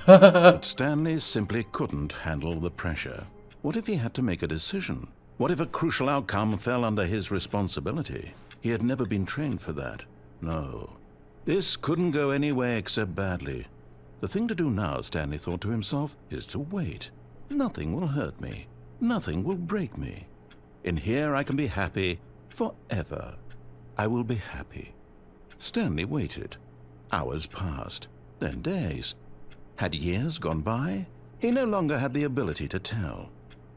But Stanley simply couldn't handle the pressure. What if he had to make a decision? What if a crucial outcome fell under his responsibility? He had never been trained for that. No. This couldn't go any way except badly. The thing to do now, Stanley thought to himself, is to wait. Nothing will hurt me. Nothing will break me. In here I can be happy forever. I will be happy. Stanley waited. Hours passed, then days. Had years gone by? He no longer had the ability to tell.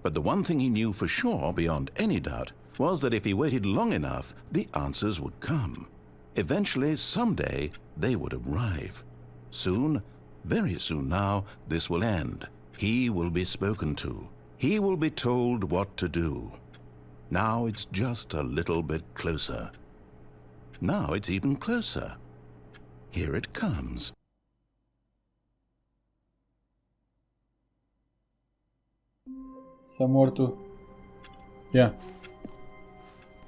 But the one thing he knew for sure, beyond any doubt, was that if he waited long enough, the answers would come. Eventually, someday, they would arrive. Soon, very soon now, this will end. He will be spoken to. He will be told what to do. Now it's just a little bit closer. Now it's even closer. Here it comes. S-a morto. Yeah.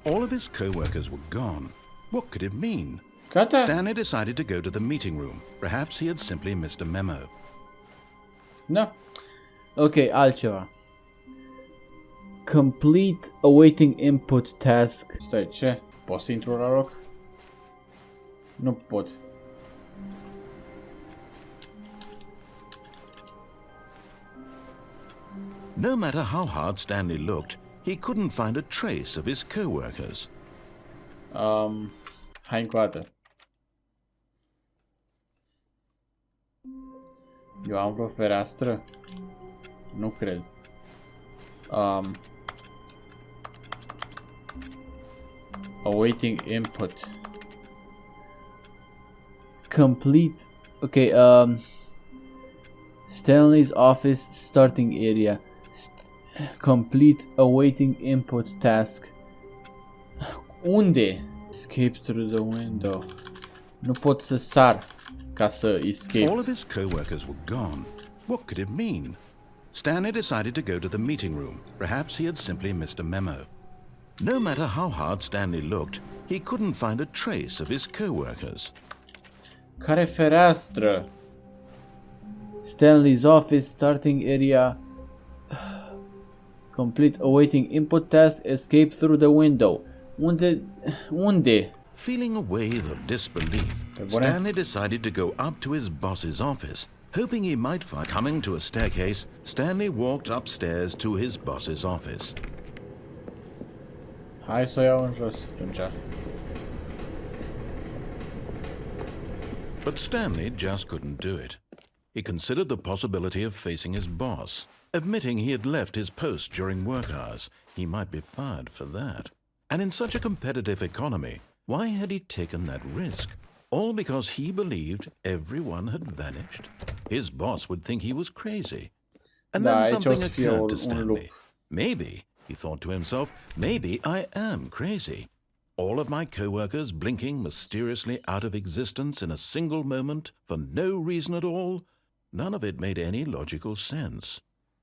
All of his co-workers were gone. What could it mean? Gata. Stanley decided to go to the meeting room. Perhaps he had simply missed a memo. Da. Ok, altceva. Complete awaiting input task. Stai, ce? Pot să intru la loc? Nu pot. No matter how hard Stanley looked, he couldn't find a trace of his co-workers. Hai încă o dată. Eu am vreo fereastră? Nu cred. Awaiting input. Complete. Okay, Stanley's office starting area. Complete awaiting input task. Unde? Escape through the window. Nu pot să sar ca să escape. All of his co-workers were gone. What could it mean? Stanley decided to go to the meeting room. Perhaps he had simply missed a memo. No matter how hard Stanley looked, he couldn't find a trace of his co-workers. Care fereastră? Stanley's office starting area. Complete awaiting input task. Escape through the window. Unde? Feeling a wave of disbelief, Stanley decided to go up to his boss's office. Hoping he might find coming to a staircase, Stanley walked upstairs to his boss's office. Hai să o iau în jos atunci. But Stanley just couldn't do it. He considered the possibility of facing his boss. Admitting he had left his post during work hours, he might be fired for that. And in such a competitive economy, why had he taken that risk? All because he believed everyone had vanished? His boss would think he was crazy. And then something occurred to Stanley. Maybe, he thought to himself, maybe I am crazy. All of my co-workers blinking mysteriously out of existence in a single moment for no reason at all? None of it made any logical sense.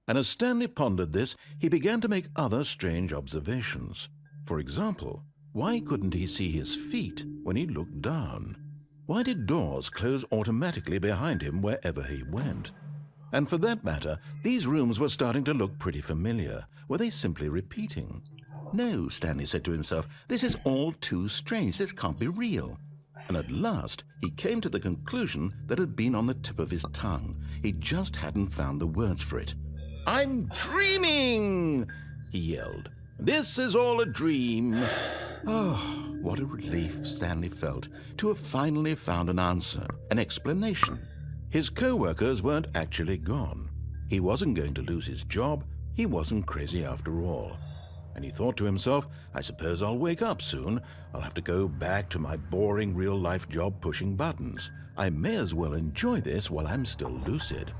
And as Stanley pondered this, he began to make other strange observations. For example, why couldn't he see his feet when he looked down? Why did doors close automatically behind him wherever he went? And for that matter, these rooms were starting to look pretty familiar. Were they simply repeating? No, Stanley said to himself, this is all too strange. This can't be real. And at last, he came to the conclusion that had been on the tip of his tongue. He just hadn't found the words for it. I'm dreaming, he yelled. This is all a dream. Oh, what a relief Stanley felt to have finally found an answer, an explanation. His co-workers weren't actually gone. He wasn't going to lose his job. He wasn't crazy after all. And he thought to himself, I suppose I'll wake up soon. I'll have to go back to my boring real-life job pushing buttons. I may as well enjoy this while I'm still lucid.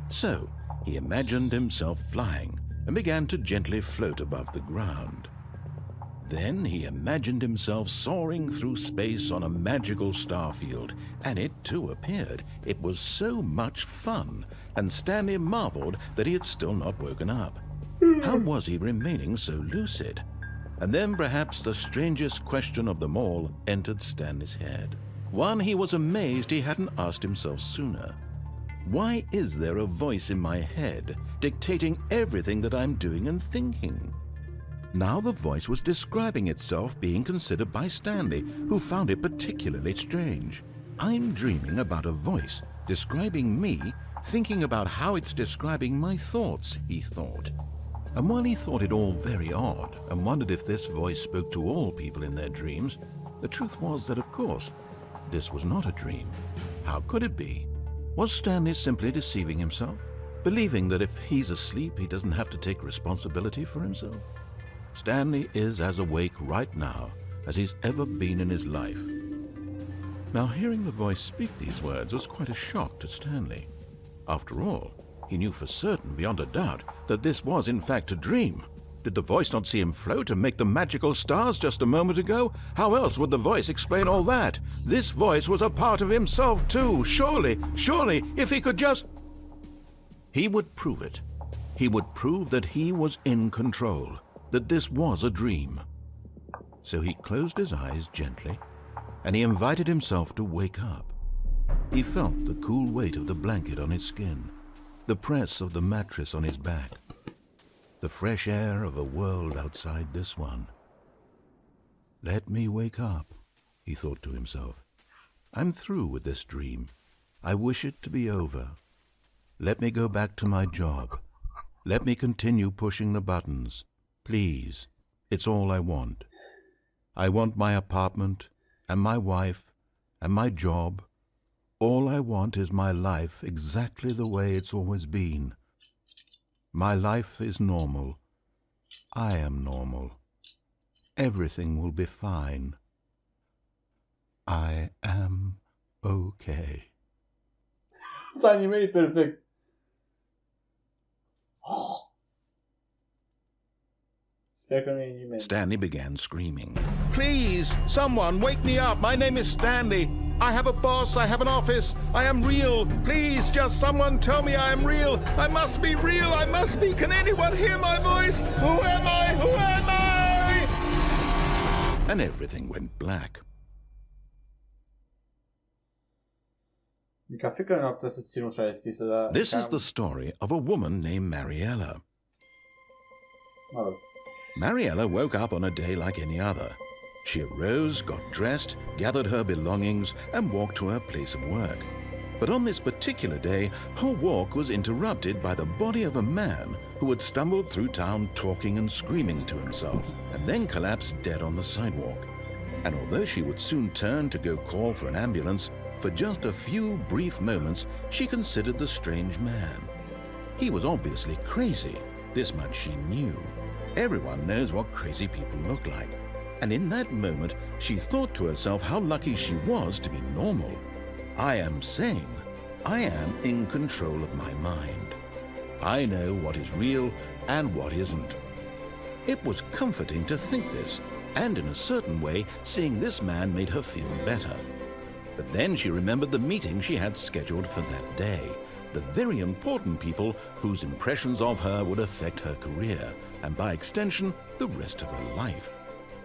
So, he imagined himself flying and began to gently float above the ground. Then he imagined himself soaring through space on a magical starfield, and it too appeared. It was so much fun, and Stanley marveled that he had still not woken up. How was he remaining so lucid? And then perhaps the strangest question of them all entered Stanley's head. One he was amazed he hadn't asked himself sooner. Why is there a voice in my head dictating everything that I'm doing and thinking? Now the voice was describing itself being considered by Stanley, who found it particularly strange. I'm dreaming about a voice describing me, thinking about how it's describing my thoughts, he thought. And while he thought it all very odd and wondered if this voice spoke to all people in their dreams, the truth was that, of course, this was not a dream. How could it be? Was Stanley simply deceiving himself, believing that if he's asleep, he doesn't have to take responsibility for himself? Stanley is as awake right now as he's ever been in his life. Now, hearing the voice speak these words was quite a shock to Stanley. After all, he knew for certain, beyond a doubt, that this was in fact a dream. Did the voice not see him float and make the magical stars just a moment ago? How else would the voice explain all that? This voice was a part of himself too. Surely, if he could just... He would prove it. He would prove that he was in control, that this was a dream. So he closed his eyes gently, and he invited himself to wake up. He felt the cool weight of the blanket on his skin, the press of the mattress on his back, the fresh air of a world outside this one. Let me wake up, he thought to himself. I'm through with this dream. I wish it to be over. Let me go back to my job. Let me continue pushing the buttons. Please, it's all I want. I want my apartment and my wife and my job. All I want is my life exactly the way it's always been. My life is normal. I am normal. Everything will be fine. I am okay. Stanley made it perfect. Stanley began screaming. Please, someone, wake me up. My name is Stanley. I have a boss. I have an office. I am real. Please, just someone tell me I am real. I must be real. I must be. Can anyone hear my voice? Who am I? Who am I? And everything went black. This is the story of a woman named Mariella. Mariella woke up on a day like any other. She arose, got dressed, gathered her belongings, and walked to her place of work. But on this particular day, her walk was interrupted by the body of a man who had stumbled through town talking and screaming to himself, and then collapsed dead on the sidewalk. And although she would soon turn to go call for an ambulance, for just a few brief moments she considered the strange man. He was obviously crazy, this much she knew. Everyone knows what crazy people look like. And in that moment, she thought to herself how lucky she was to be normal. I am sane. I am in control of my mind. I know what is real and what isn't. It was comforting to think this, and in a certain way, seeing this man made her feel better. But then she remembered the meeting she had scheduled for that day, the very important people whose impressions of her would affect her career, and by extension, the rest of her life.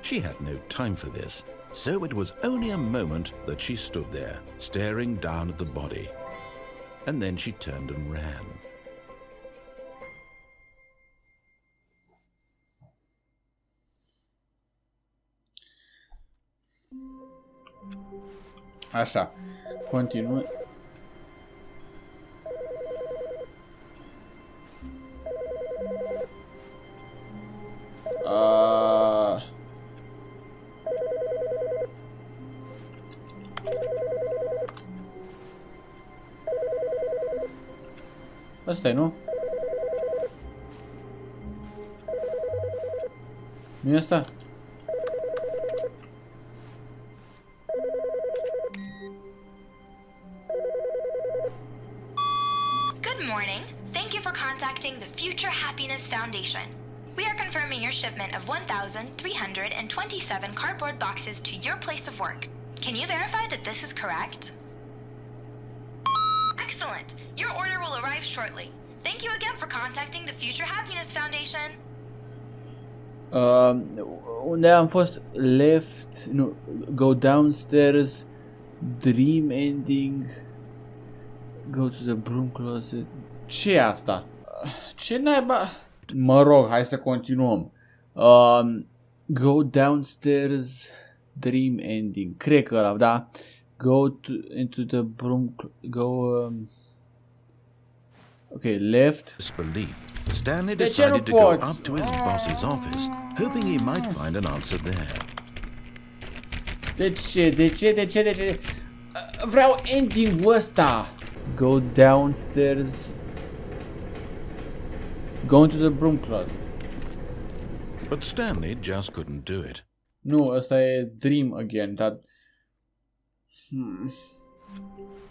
She had no time for this, so it was only a moment that she stood there, staring down at the body. And then she turned and ran. Așa, continui. Asta e, nu? Nu e asta? Good morning. Thank you for contacting the Future Happiness Foundation. We are confirming your shipment of 1,327 cardboard boxes to your place of work. Can you verify that this is correct? Excellent. Your order will arrive shortly. Thank you again for contacting the Future Happiness Foundation. Unde am fost left, nu, go downstairs, dream ending, Go to the broom closet. Ce e asta? Ce naiba? Mă rog, hai să continuăm. Go downstairs. Dream ending. Cred că ăla, da? Go into the broom... Okay, left. Disbelief, Stanley decided to go up to his boss's office, hoping he might find an answer there. De ce? Vreau ending-ul ăsta. Go downstairs. Go into the broom closet. But Stanley just couldn't do it. Nu, ăsta e dream again, dar...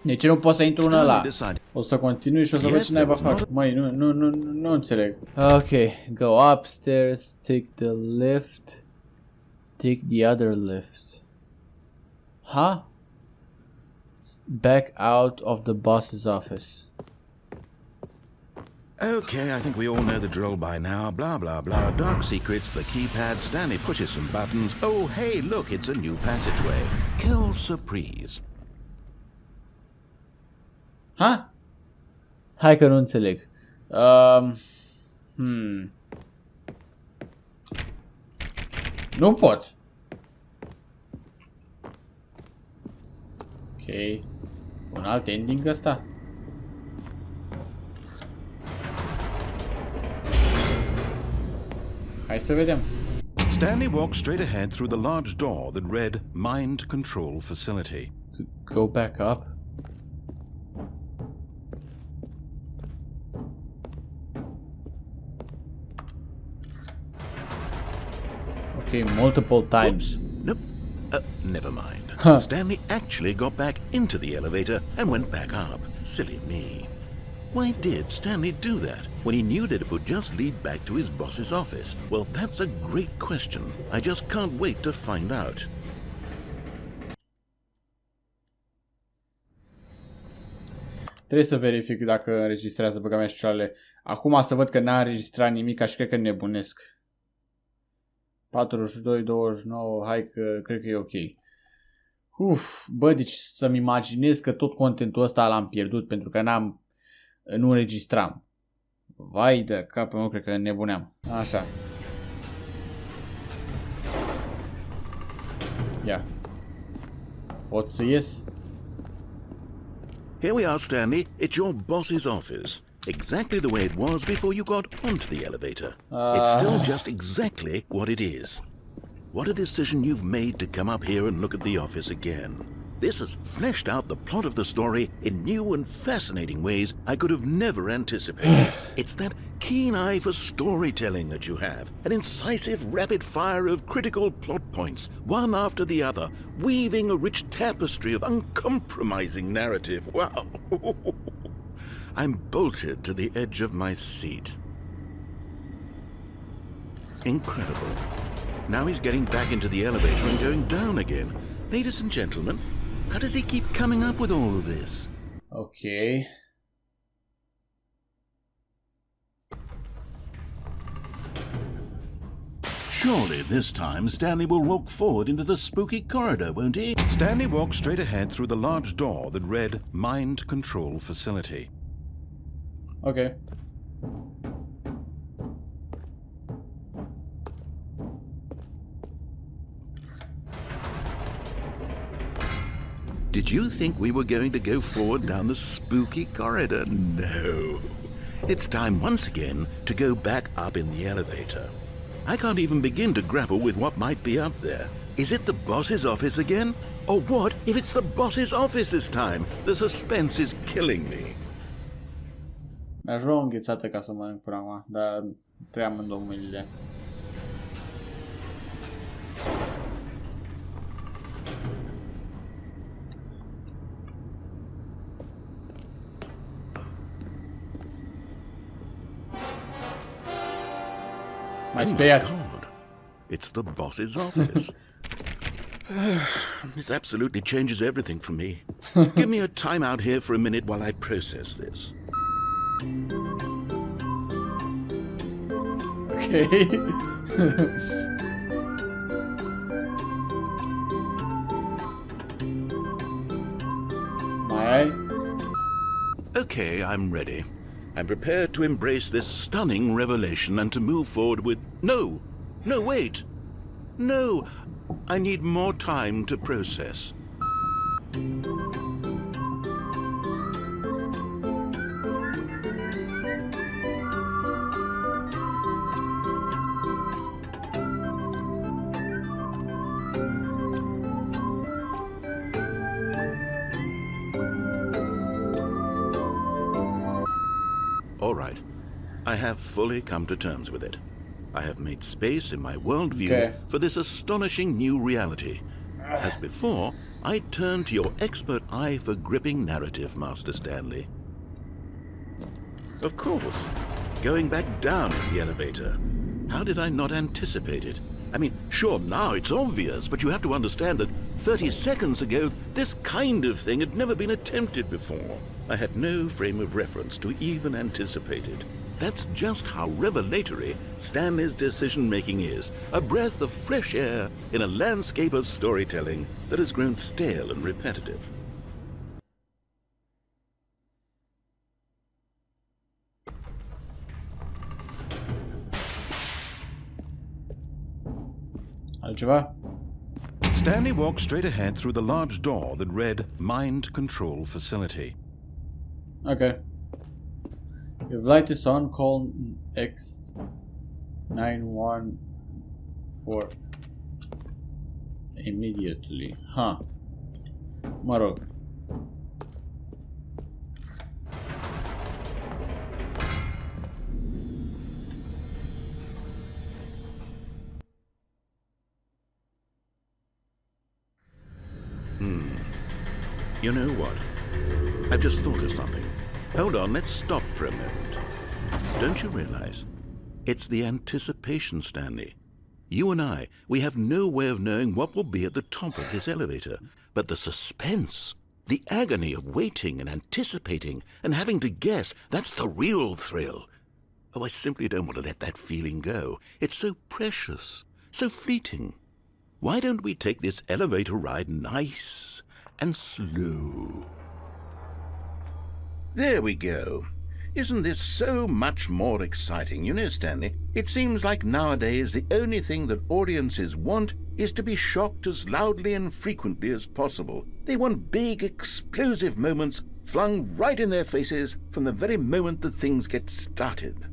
De ce nu pot să intru în ăla? O să continui și o să văd ce naiba fac. Măi, nu înțeleg. Ok, go upstairs, take the left, take the other left. Huh? Back out of the boss's office. Okay, I think we all know the drill by now. Blah, blah, blah. Dark secrets, the keypad. Stanley pushes some buttons. Oh, hey, look, it's a new passageway. Quelle surprise. Ha? Hai că nu înțeleg. Nu pot. Ok. Un alt ending ăsta? Hai să vedem. Stanley walked straight ahead through the large door that read Mind Control Facility. Go back up. Okay, multiple times. Oops. Nope. Never mind. Huh. Stanley actually got back into the elevator and went back up. Silly me. Why did Stanley do that when he knew that it would just lead back to his boss's office? Well, that's a great question. I just can't wait to find out. Trebuie să verific dacă înregistrează băga mea șoarele. Acum să văd că n-a înregistrat nimic, și cred că nebunesc. 42, 29, hai că cred că e ok. Bă, deci să-mi imaginez că tot contentul ăsta l-am pierdut pentru că nu înregistram. Vai de capul meu, cred că nebuneam. Așa. Ia. Pot să ies? Here we are, Stanley. It's your boss's office. Exactly the way it was before you got onto the elevator. It's still just exactly what it is. What a decision you've made to come up here and look at the office again. This has fleshed out the plot of the story in new and fascinating ways I could have never anticipated. It's that keen eye for storytelling that you have, an incisive rapid fire of critical plot points, one after the other, weaving a rich tapestry of uncompromising narrative. Wow! I'm bolted to the edge of my seat. Incredible. Now he's getting back into the elevator and going down again. Ladies and gentlemen, how does he keep coming up with all of this? Okay. Surely this time Stanley will walk forward into the spooky corridor, won't he? Stanley walked straight ahead through the large door that read Mind Control Facility. Okay. Did you think we were going to go forward down the spooky corridor? No. It's time once again to go back up in the elevator. I can't even begin to grapple with what might be up there. Is it the boss's office again? Or what if it's the boss's office this time? The suspense is killing me. Mi-aș lua o înghețată ca să mănânc până acum, dar trei amândouă mâinile. Oh my God. It's the boss's office. This absolutely changes everything for me. Give me a time out here for a minute while I process this. Okay. Mai ai? Okay, I'm ready. I'm prepared to embrace this stunning revelation and to move forward with... No! No, wait! No! I need more time to process. All right. I have fully come to terms with it. I have made space in my worldview for this astonishing new reality. As before, I turn to your expert eye for gripping narrative, Master Stanley. Of course, going back down in the elevator. How did I not anticipate it? I mean, sure, now it's obvious, but you have to understand that 30 seconds ago, this kind of thing had never been attempted before. I had no frame of reference to even anticipate it. That's just how revelatory Stanley's decision-making is. A breath of fresh air in a landscape of storytelling that has grown stale and repetitive. Altceva? Stanley walked straight ahead through the large door that read Mind Control Facility. Okay. If light is on, call X914 immediately. Huh. Mă rog. You know what? I've just thought of something. Hold on, let's stop for a moment. Don't you realize? It's the anticipation, Stanley. You and I, we have no way of knowing what will be at the top of this elevator. But the suspense, the agony of waiting and anticipating and having to guess, that's the real thrill. Oh, I simply don't want to let that feeling go. It's so precious, so fleeting. Why don't we take this elevator ride nice and slow? There we go. Isn't this so much more exciting? You know, Stanley, it seems like nowadays the only thing that audiences want is to be shocked as loudly and frequently as possible. They want big, explosive moments flung right in their faces from the very moment that things get started.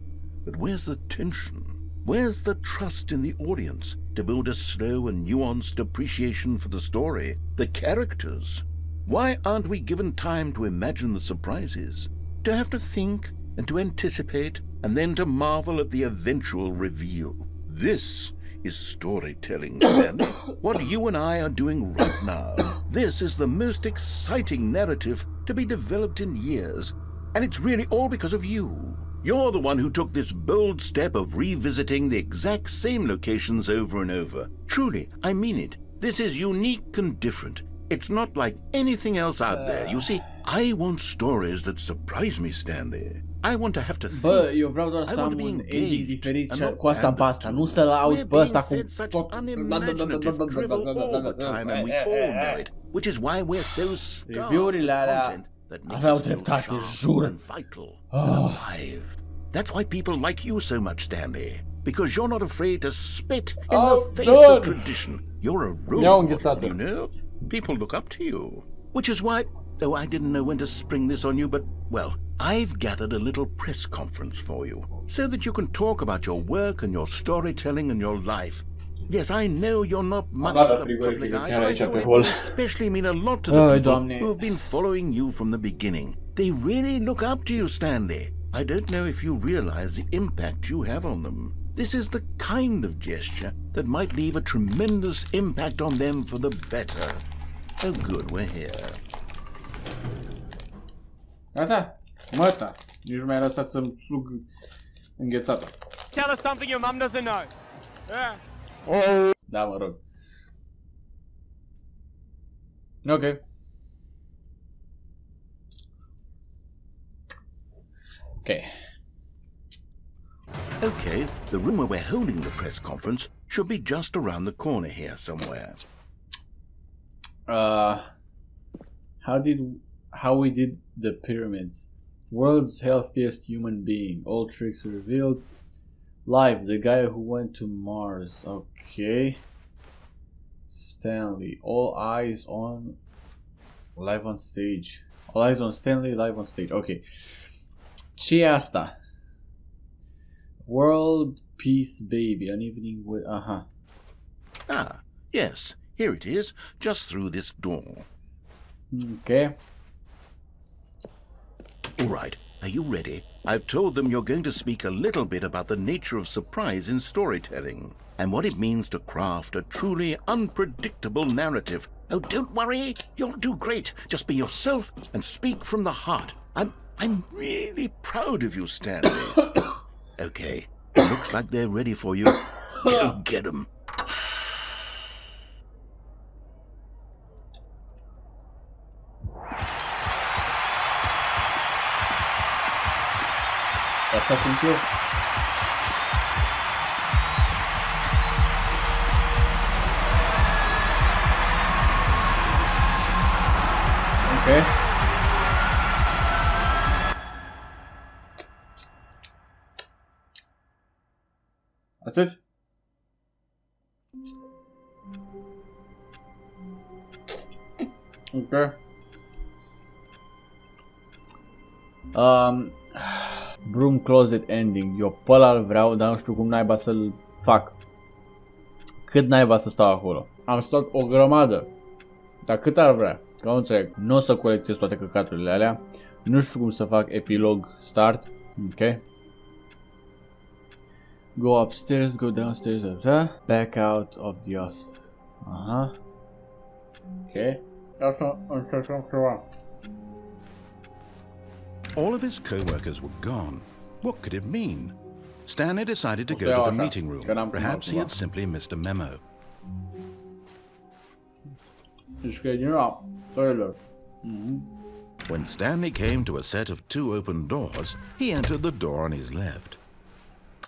But where's the tension? Where's the trust in the audience to build a slow and nuanced appreciation for the story, the characters? Why aren't we given time to imagine the surprises, to have to think and to anticipate, and then to marvel at the eventual reveal? This is storytelling, Stanley. What you and I are doing right now. This is the most exciting narrative to be developed in years, and it's really all because of you. You're the one who took this bold step of revisiting the exact same locations over and over. Truly, I mean it. This is unique and different. It's not like anything else out there. You see, I want stories that surprise me, Stanley. I want to have to think. Bă, eu vreau doar să am un edic diferit cu asta pe asta, nu să-l aud pe ăsta cu tot... Which is why we're so starved Review-urile alea aveau dreptate, jur. That's why people like you so much, Stanley. Because you're not afraid to spit in the face of tradition. You're a role model, you know? People look up to you. Which is why... Oh, I didn't know when to spring this on you, but, well, I've gathered a little press conference for you, so that you can talk about your work and your storytelling and your life. Yes, I know you're not much of the public eye, but I thought it would especially mean a lot to the people who have been following you from the beginning. They really look up to you, Stanley. I don't know if you realize the impact you have on them. This is the kind of gesture that might leave a tremendous impact on them for the better. Oh, good, we're here. Gata? Măta, nici nu mi-ai lăsat să-mi sug înghețata. Tell us something your mum doesn't know. Da, mă rog. Ok. Okay, the room where we're holding the press conference should be just around the corner here somewhere. How we did the pyramids? World's healthiest human being. All tricks revealed. Live, the guy who went to Mars. Okay. Stanley. All eyes on... Live on stage. All eyes on Stanley, live on stage. Ok. Ce e asta? World Peace Baby. An evening with... Aha. Ah, yes. Here it is, just through this door. Okay. All right, are you ready? I've told them you're going to speak a little bit about the nature of surprise in storytelling and what it means to craft a truly unpredictable narrative. Oh, don't worry, you'll do great. Just be yourself and speak from the heart. I'm really proud of you, Stanley. Okay, looks like they're ready for you. Go get them. Asta sunt eu. Ok. Atât? Ok. Broom closet ending. Eu pe ăla îl vreau, dar nu știu cum naiba să-l fac. Cât naiba să stau acolo? Am stat o grămadă. Dar cât ar vrea? Că nu înțeleg. Nu o să colectez toate căcaturile alea. Nu știu cum să fac epilog start. Ok. Go upstairs, go downstairs, back out of the house. Aha. Ok. Asta încercăm ceva. All of his co-workers were gone. What could it mean? Stanley decided to go to the meeting room. Perhaps he had simply missed a memo. When Stanley came to a set of 2 open doors, he entered the door on his left.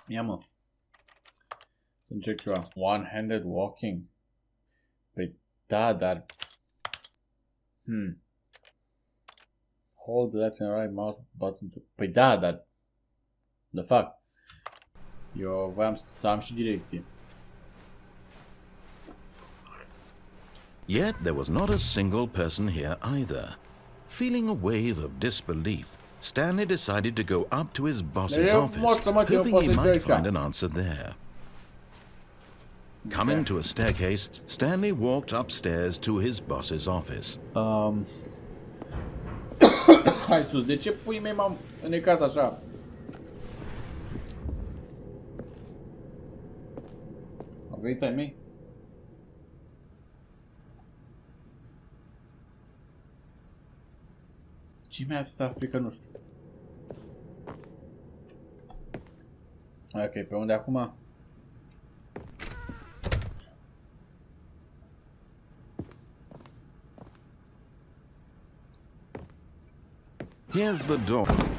Ia mă. Să încerc ceva. One-handed walking. Păi da, dar... Hold the left and right mouse button to... Păi da, dar... The fuck? Eu voiam să am și direcții. Yet there was not a single person here either. Feeling a wave of disbelief, Stanley decided to go up to his boss's office, hoping he might find an answer there. Coming to a staircase, Stanley walked upstairs to his boss's office. Hai sus, de ce pui mei m-am înnecat așa? Au venit ai mei? Ce mi-a atâta frică, nu știu. Ok, pe unde acum? Here's the door.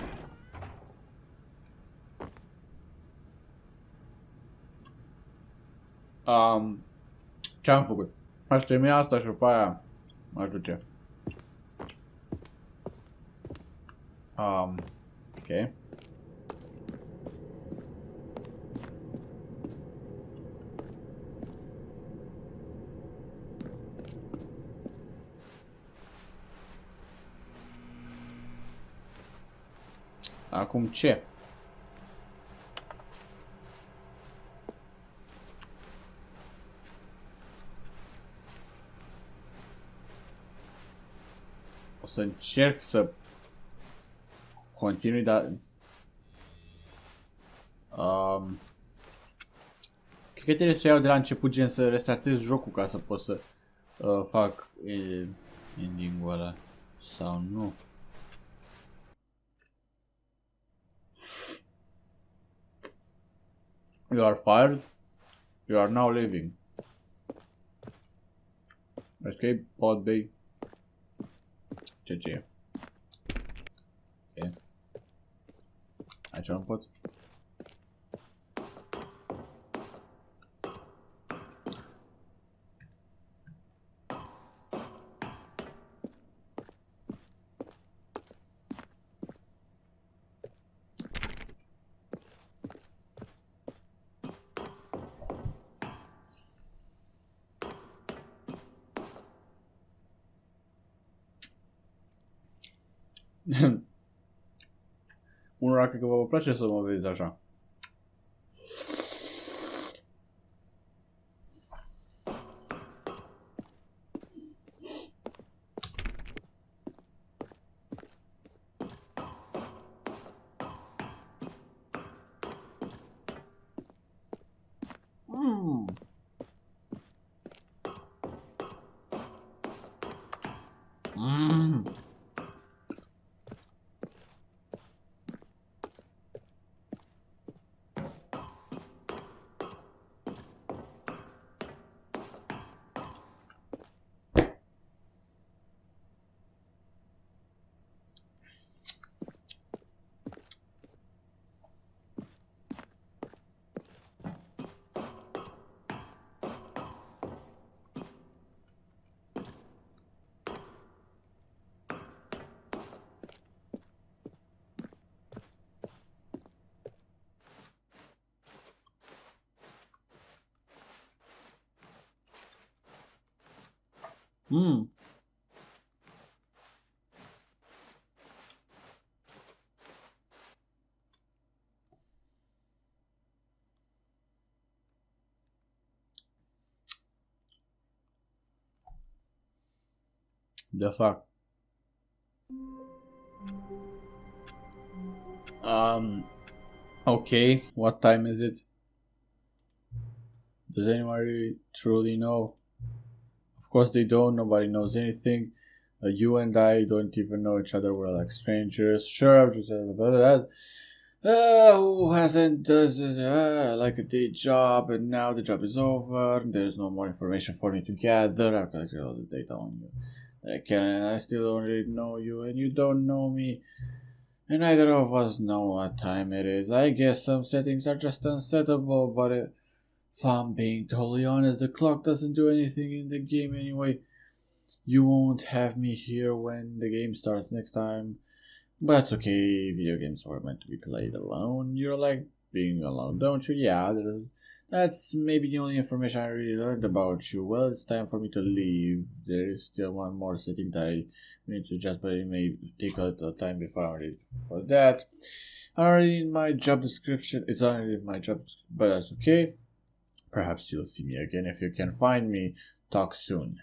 Ce-am făcut? Aș termina asta și după aia m-aș duce. Ok. Acum ce? O să încerc să continui, dar... Cred că trebuie să iau de la început, gen să restartez jocul ca să pot să fac ending-ul ăla. Sau nu. You are fired. You are now leaving. Escape pod bay. Ce? Ok. Aici nu pot. Unora cred că vă place să mă vedeți așa. The fuck? Okay, what time is it? Does anyone really truly know? Of course they don't, nobody knows anything. You and I don't even know each other, we're like strangers. Sure, I've just said that. Who hasn't does like a day job, and now the job is over, there's no more information for me to gather. I've collected all the data on you. I still don't really know you, and you don't know me, and neither of us know what time it is. I guess some settings are just unsettable, but if I'm being totally honest, the clock doesn't do anything in the game anyway. You won't have me here when the game starts next time, but that's okay. Video games were meant to be played alone. You're like being alone, don't you? Yeah, that's maybe the only information I really learned about you. Well, it's time for me to leave. There is still one more setting that I need to adjust, but it may take a little time before I'm ready for that. Already in my job description. It's already in my job, but that's okay. Perhaps you'll see me again if you can find me. Talk soon.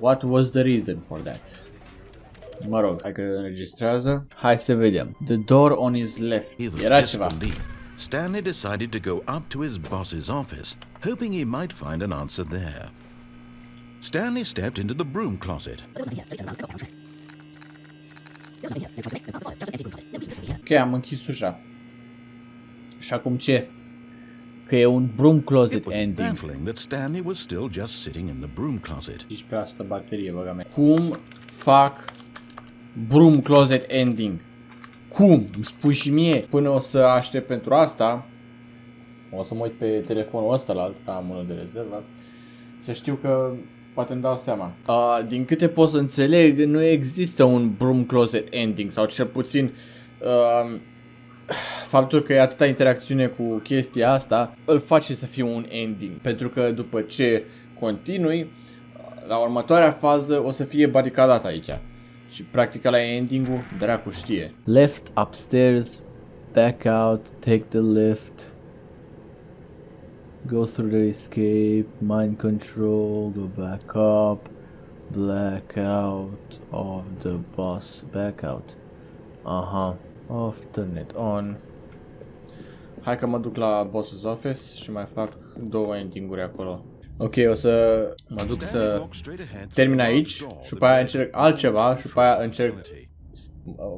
What was the reason for that? Mă rog, hai că înregistrează. Hai să vedem. The door on his left. Era ceva. Stanley decided to go up to his boss's office, hoping he might find an answer there. Stanley stepped into the broom closet. Ok, am închis ușa. Și acum ce? Că e un broom closet ending. Baffling that Stanley was still just sitting in the broom closet. 15% baterie, băga mea. Cum fac broom closet ending? Cum? Îmi spui și mie? Până o să aștept pentru asta, o să mă uit pe telefonul ăsta la alt, că am unul de rezervă, să știu că poate îmi dau seama. Din câte pot să înțeleg, nu există un broom closet ending, sau cel puțin faptul că e atâta interacțiune cu chestia asta îl face să fie un ending. Pentru că după ce continui, la următoarea fază o să fie baricadat aici. Și practic ăla e ending-ul, dracu știe. Left upstairs, back out, take the lift, go through the escape, mind control, go back up, black out of the boss, back out. Aha. Off, turn it on. Hai că mă duc la boss's office și mai fac două ending-uri acolo. Ok, o să mă duc să termin aici și după aia încerc altceva și după aia încerc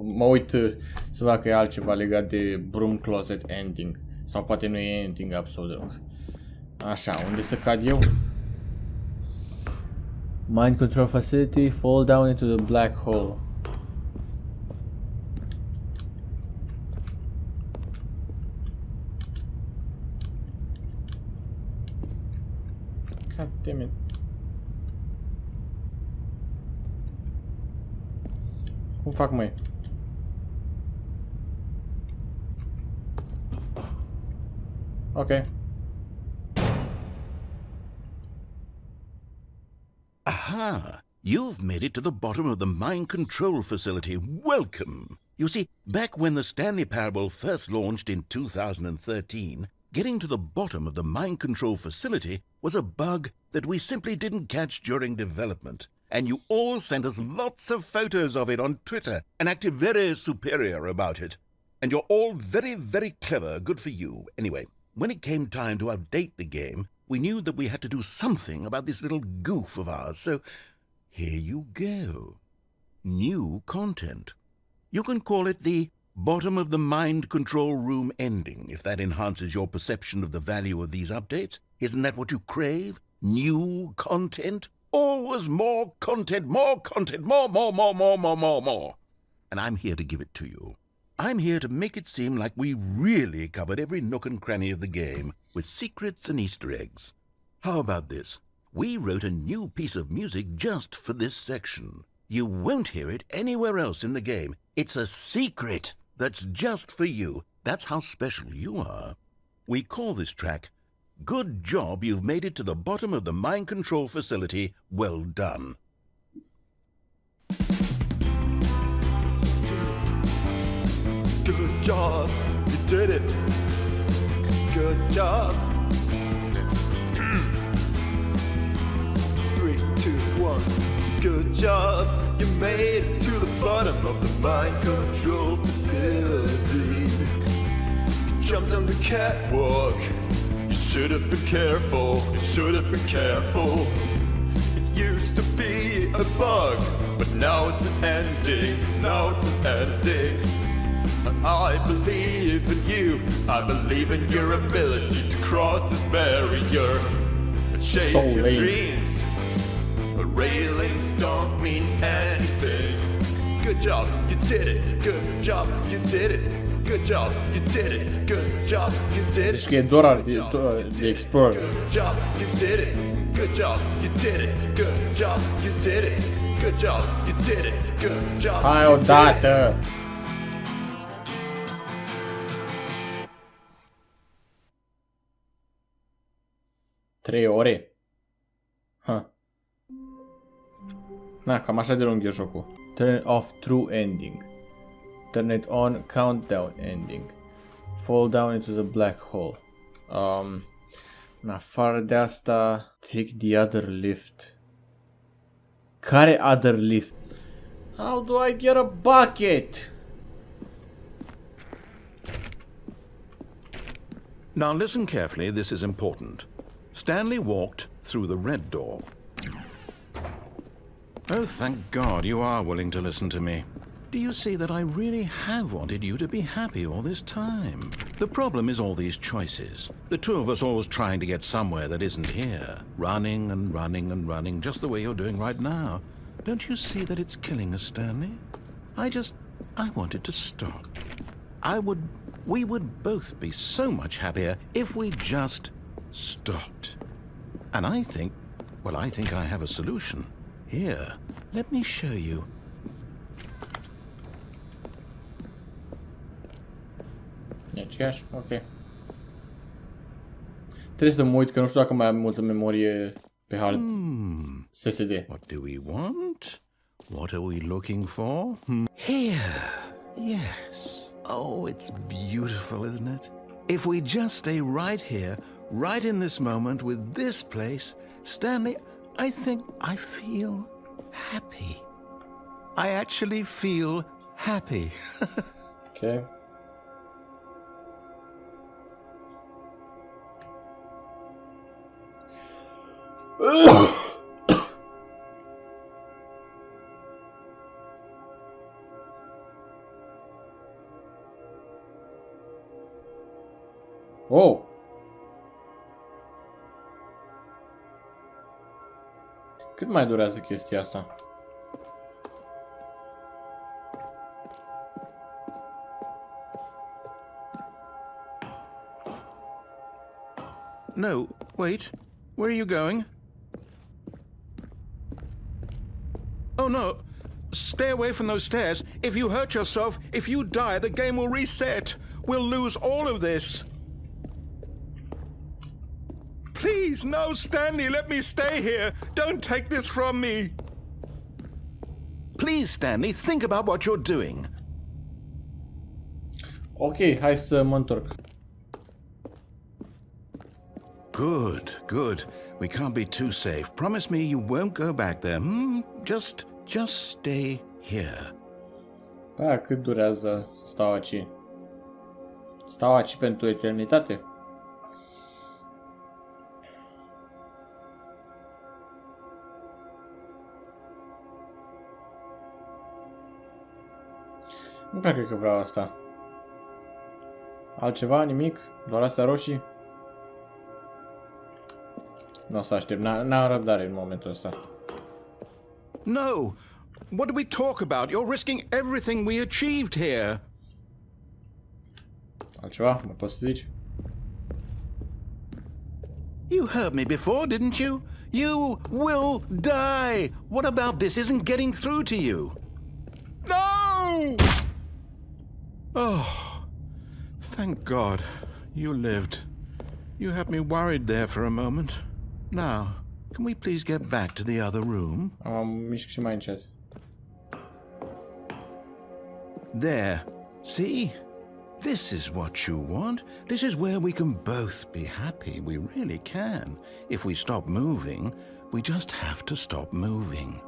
mă uit să văd că e altceva legat de broom closet ending. Sau poate nu e ending absolut deloc. Așa, unde să cad eu? Mind control facility, fall down into the black hole. God damn it. Cum fac, măi? Ok. Aha! You've made it to the bottom of the mind control facility. Welcome. You see, back when the Stanley Parable first launched in 2013, getting to the bottom of the mind control facility was a bug that we simply didn't catch during development. And you all sent us lots of photos of it on Twitter and acted very superior about it. And you're all very, very clever. Good for you. Anyway, when it came time to update the game, we knew that we had to do something about this little goof of ours. So here you go. New content. You can call it the bottom of the mind control room ending, if that enhances your perception of the value of these updates. Isn't that what you crave? New content? Always more content, more content, more. And I'm here to give it to you. I'm here to make it seem like we really covered every nook and cranny of the game, with secrets and Easter eggs. How about this? We wrote a new piece of music just for this section. You won't hear it anywhere else in the game. It's a secret that's just for you. That's how special you are. We call this track, Good Job You've Made It to the Bottom of the Mind Control Facility. Well done. Good job, you did it. Good job. 3, 2, 1. Good job, you made it to the bottom of the mind control facility. You jumped on the catwalk. You should have been careful. You should have been careful. It used to be a bug, but now it's an ending. Now it's an ending. I believe in you. I believe in your ability to cross this barrier and chase your dreams. Railings don't mean anything. Good job, you did it. Good job, you did it. Good job, you did it. Good job, you did it. Deci că e doar de Explorer. Good job, you did it. Good job, you did it. Good job, you did it. Good job, you did it. Good job. Hai odată. Trei ore? Na, cam așa de lung e jocul. Turn it off, true ending. Turn it on, countdown ending. Fall down into the black hole. În afară de asta, take the other lift. Care other lift? How do I get a bucket? Now listen carefully, this is important. Stanley walked through the red door. Oh, thank God you are willing to listen to me. Do you see that I really have wanted you to be happy all this time? The problem is all these choices. The two of us always trying to get somewhere that isn't here. Running and running and running, just the way you're doing right now. Don't you see that it's killing us, Stanley? I wanted to stop. We would both be so much happier if we just stopped. And I think I have a solution. Here, let me show you. E aceeași? Ok. Trebuie să mă uit, că nu știu dacă mai am multă memorie pe hard SSD. What do we want? What are we looking for? Here. Yes. Oh, it's beautiful, isn't it? If we just stay right here, right in this moment with this place, Stanley, I think I feel happy. I actually feel happy. Ok. Oh! Cât mai durează chestia asta? No, wait. Where are you going? Oh no! Stay away from those stairs. If you hurt yourself, if you die, the game will reset. We'll lose all of this. Please, no, Stanley, let me stay here. Don't take this from me. Please, Stanley, think about what you're doing. Ok, hai să mă întorc. Good, good. We can't be too safe. Promise me you won't go back there. Just stay here. Bă, cât durează să stau aici? Stau aici pentru eternitate? Nu prea cred că vreau asta. Altceva? Nimic? Doar astea roșii? Nu o să aștept. N-am răbdare în momentul ăsta. No! What do we talk about? You're risking everything we achieved here. Altceva? Mă poți să zici? You heard me before, didn't you? You will die! What about this isn't getting through to you? No! Oh, thank God. You lived. You had me worried there for a moment. Now, can we please get back to the other room? Am mișc și mai încet. There. See? This is what you want. This is where we can both be happy. We really can. If we stop moving, we just have to stop moving.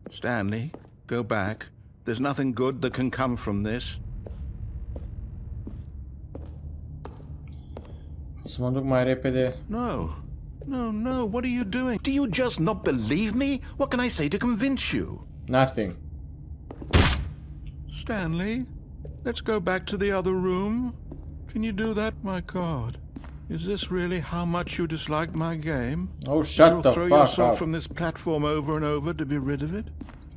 Stanley, go back. There's nothing good that can come from this. Să mă duc mai repede. No. No, no, what are you doing? Do you just not believe me? What can I say to convince you? Nothing. Stanley, let's go back to the other room. Can you do that, my God? Is this really how much you disliked my game? Oh, shut You'll the throw fuck yourself up. from this platform over and over to be rid of it?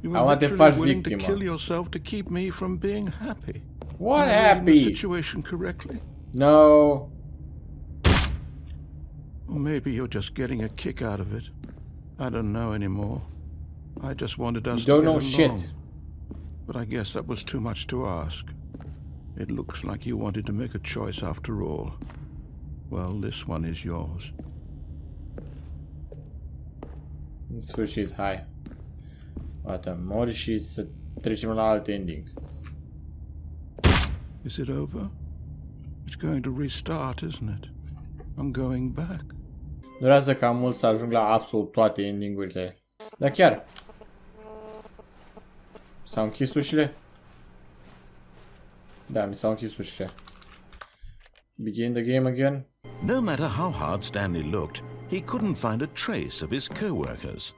You I were want to literally faci willing to victima. kill yourself to keep me from being happy. What Am I reading the happy? situation correctly? No. Or maybe you're just getting a kick out of it. I don't know anymore. I just wanted us You don't to know get along. shit. But I guess that was too much to ask. It looks like you wanted to make a choice after all. Well, this one is yours. În sfârșit, hai. Gata, mori și să trecem la alt ending. Is it over? It's going to restart, isn't it? I'm going back. Durează cam mult să ajung la absolut toate endingurile. Dar chiar. S-au închis ușile? Da, mi s-au închis ușile. Begin the game again? No matter how hard Stanley looked, he couldn't find a trace of his co-workers.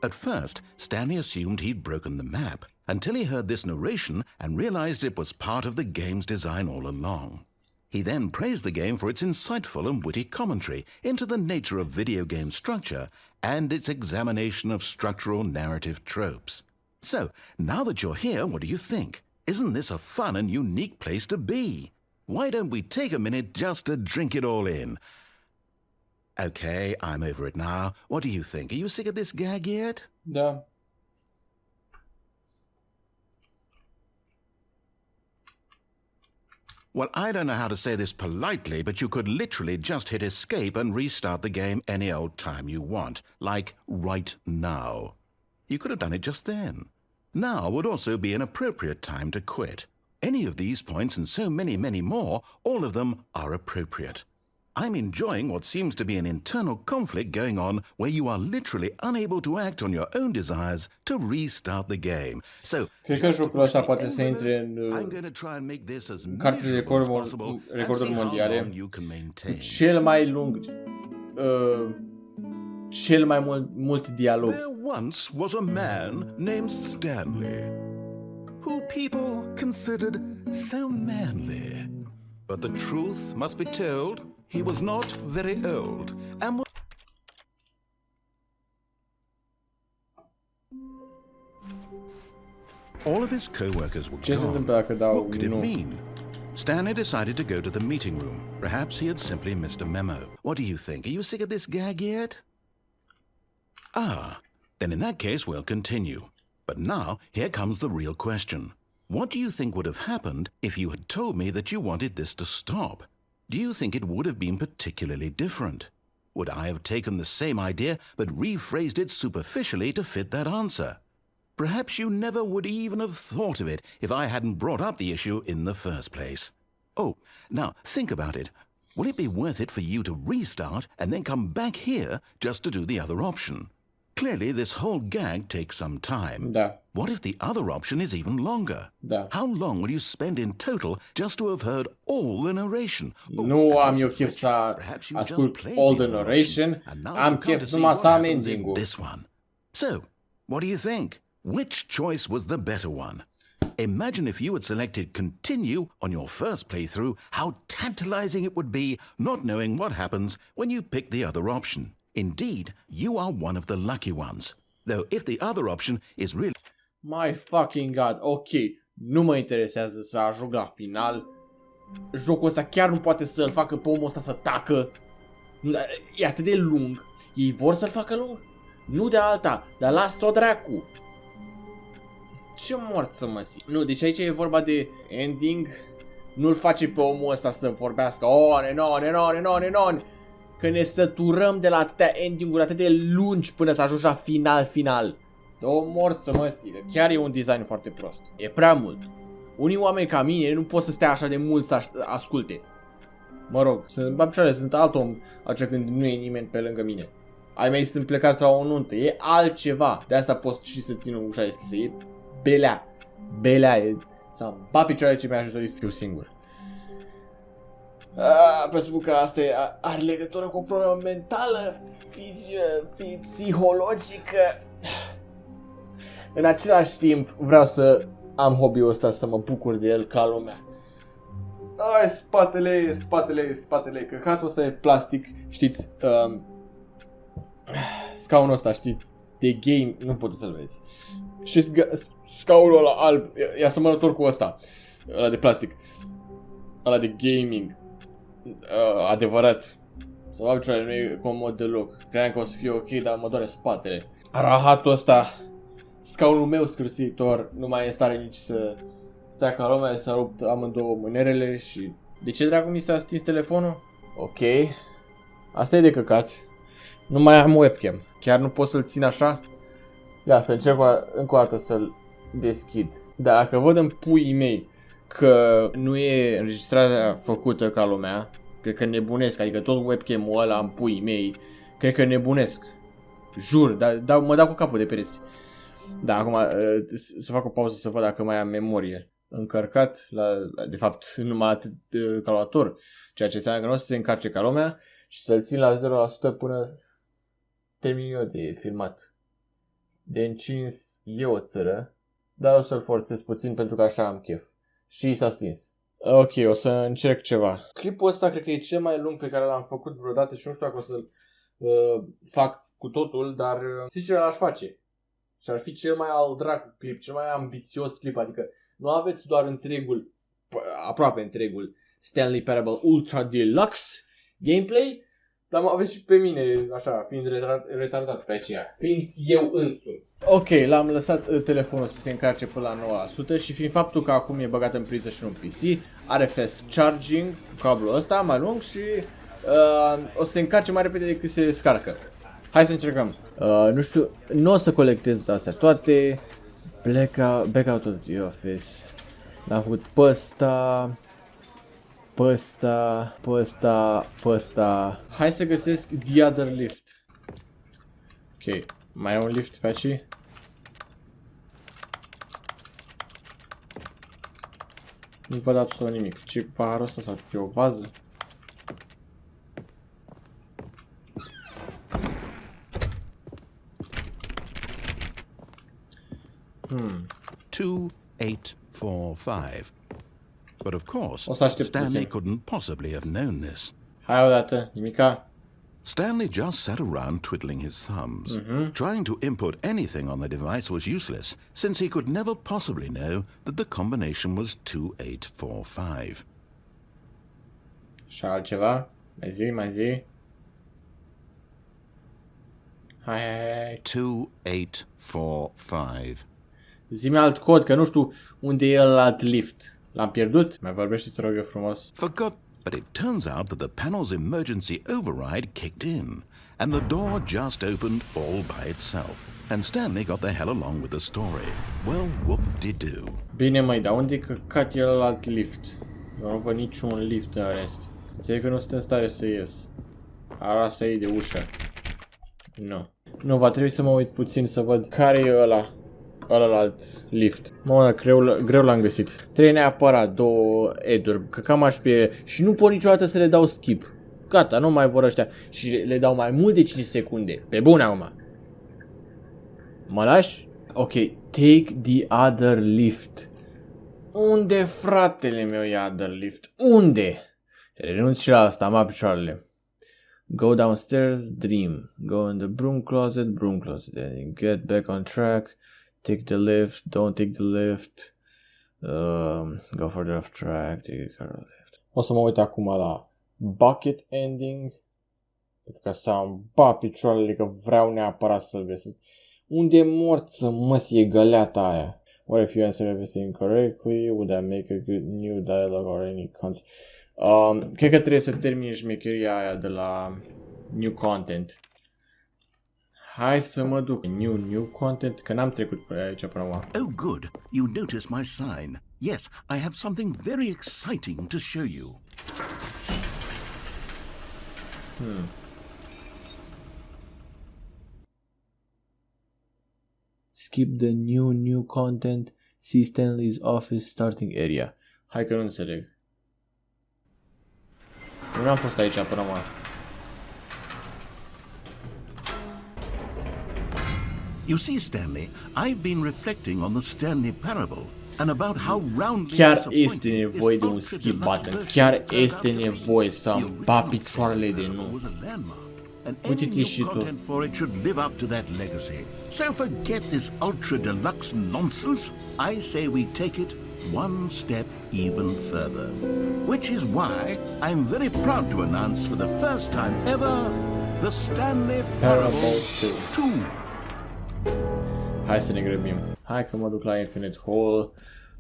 At first, Stanley assumed he'd broken the map, until he heard this narration and realized it was part of the game's design all along. He then praised the game for its insightful and witty commentary into the nature of video game structure and its examination of structural narrative tropes. So, now that you're here, what do you think? Isn't this a fun and unique place to be? Why don't we take a minute just to drink it all in? Okay, I'm over it now. What do you think? Are you sick of this gag yet? Da. Well, I don't know how to say this politely, but you could literally just hit escape and restart the game any old time you want, like right now. You could have done it just then. Now would also be an appropriate time to quit. Any of these points and so many, many more, all of them are appropriate. I'm enjoying what seems to be an internal conflict going on where you are literally unable to act on your own desires to restart the game. So, Cred că jocul ăsta poate să intre I'm going to try and make this as cartea de miserable as possible and recorduri see how mondiale long you can maintain. cel mai lung, cel mai mult dialog. There once was a man named Stanley, who people considered so manly. But the truth must be told, he was not very old, and all of his co-workers were Ce se gone. întâmplă dacă dau What could it nu? mean? Stanley decided to go to the meeting room. Perhaps he had simply missed a memo. What do you think? Are you sick of this gag yet? Ah, then in that case we'll continue. But now, here comes the real question. what do you think would have happened if you had told me that you wanted this to stop? Do you think it would have been particularly different? Would I have taken the same idea but rephrased it superficially to fit that answer? Perhaps you never would even have thought of it if I hadn't brought up the issue in the first place. Oh, now think about it. Will it be worth it for you to restart and then come back here just to do the other option? Clearly, this whole gag takes some time. Da. What if the other option is even longer? Da. How long will you spend in total just to have heard all the narration? Nu am eu chef să ascult all the narration. Am chef numai să am ending-ul. This one. So, what do you think? Which choice was the better one? Imagine if you had selected continue on your first playthrough, how tantalizing it would be not knowing what happens when you pick the other option. Indeed, you are one of the lucky ones. Though if the other option is really... My fucking god, ok, nu mă interesează să ajung la final. Jocul ăsta chiar nu poate să-l facă pe omul ăsta să tacă. E atât de lung. Ei vor să-l facă lung? Nu de alta, dar lasă-o dracu. Ce mort să mă simt. Nu, deci aici e vorba de ending. Nu-l face pe omul ăsta să vorbească on. Că ne săturăm de la atâtea ending-uri atât de lungi până să ajungi la final. O mort să mă simt. Chiar e un design foarte prost. E prea mult. Unii oameni ca mine nu pot să stea așa de mult să asculte. Mă rog, sunt alt om atunci când nu e nimeni pe lângă mine. Ai mei sunt plecați la o nuntă, e altceva. De asta pot și să țin ușa deschisă, e belea, e să-mi bat picioarele ce mi-aș dori să fiu singur. Presupun că asta are legătură cu o problemă mentală, psihologică. În același timp vreau să am hobby-ul ăsta, să mă bucur de el ca lumea. Ai, spatele, căcatul ăsta e plastic, știți, scaunul ăsta, știți, de game, nu puteți să-l vedeți. Și scaunul ăla alb, e asemănător cu ăsta, ăla de plastic, ăla de gaming, adevărat. Să fac ceva, nu e comod deloc. Credeam că o să fie ok, dar mă doare spatele. Rahatul ăsta, scaunul meu scârțitor, nu mai e în stare nici să stea ca lumea, s-a rupt amândouă mânerele și... De ce dracu mi s-a stins telefonul? Ok, asta e de căcat. Nu mai am webcam, chiar nu pot să-l țin așa? Da, să încerc încă o dată să-l deschid. Dacă văd în puii mei că nu e înregistrarea făcută ca lumea, cred că nebunesc, adică tot webcam-ul ăla în puii mei, cred că nebunesc. Jur, dar mă dau cu capul de pereți. Da, acum să fac o pauză să văd dacă mai am memorie încărcat, de fapt numai atât calculator, ceea ce înseamnă că nu o să se încarce ca lumea și să-l țin la 0% până termin eu de filmat. De încins e o țără, dar o să-l forțez puțin pentru că așa am chef. Și s-a stins. Ok, o să încerc ceva. Clipul ăsta cred că e cel mai lung pe care l-am făcut vreodată și nu știu dacă o să-l fac cu totul, dar sincer l-aș face. Și ar fi cel mai al dracu clip, cel mai ambițios clip, adică nu aveți doar întregul, aproape întregul Stanley Parable Ultra Deluxe gameplay, dar mă aveți și pe mine, așa, fiind retardat pe aceea, fiind eu însumi. Ok, l-am lăsat telefonul să se încarce până la 9% și fiind faptul că acum e băgat în priză și un PC, are fast charging, cablul ăsta mai lung și o să se încarce mai repede decât se descarcă. Hai să încercăm. Nu știu, nu o să colectez astea toate. Back out of the office. L-am făcut pe ăsta. Hai să găsesc the other lift. Ok, mai e un lift pe aici? Nu văd absolut nimic. Ce paharul ăsta sau e o vază? Hmm. 2845. But of course, O să aștept Stanley puțin. couldn't possibly have known this. Hai odată, nimica. Stanley just sat around twiddling his thumbs. Trying to input anything on the device was useless, since he could never possibly know that the combination was 2845. Și altceva? Mai zi. Hai. 2845. Zi-mi alt cod, că nu știu unde e ălalt lift. L-am pierdut? Mai vorbește, te rog eu frumos. Forgot, but it turns out that the panel's emergency override kicked in, and the door just opened all by itself. And Stanley got the hell along with the story. Well, whoop-de-doo. Bine, măi, dar unde e căcat e ălalt lift? Eu nu văd niciun lift în rest. Înțeleg că nu sunt în stare să ies. Arasa ei de ușă. Nu. Nu, va trebui să mă uit puțin să văd care e ălalt lift. Mă, greu l-am găsit. Trebuie neapărat două eduri, că cam aș pierde. Și nu pot niciodată să le dau skip. Gata, nu mai vor ăștia. Și le dau mai mult de 5 secunde. Pe bune acum. Mă lași? Ok, take the other lift. Unde, fratele meu, e other lift? Unde? Renunț și la asta, am picioarele. Go downstairs, dream. Go in the broom closet, then get back on track. Take the lift, don't take the lift. Go further off track, take the car left. O să mă uit acum la bucket ending. Pentru că să-mi bat picioarele, că vreau neapărat să-l găsesc. Unde morță măsie e găleata aia? What if you answer everything correctly? Would that make a good new dialogue or any content? Cred că trebuie să termin șmecheria aia de la new content. Hai să mă duc. New content, că n-am trecut pe aici până acum. Oh, good. You noticed my sign. Yes, I have something very exciting to show you. Skip the new content. See Stanley's office starting area. Hai că nu înțeleg. Nu am fost aici până acum. You see, Stanley, I've been reflecting on the Stanley parable and about how roundly Chiar este nevoie de un skip button. Chiar este nevoie să-mi bat picioarele de nu. Uite-te și tu. Content for it should live up to that legacy. So forget this ultra deluxe nonsense. I say we take it one step even further. Which is why I'm very proud to announce for the first time ever the Stanley Parable 2. Hai să ne grăbim. Hai că mă duc la Infinite Hall.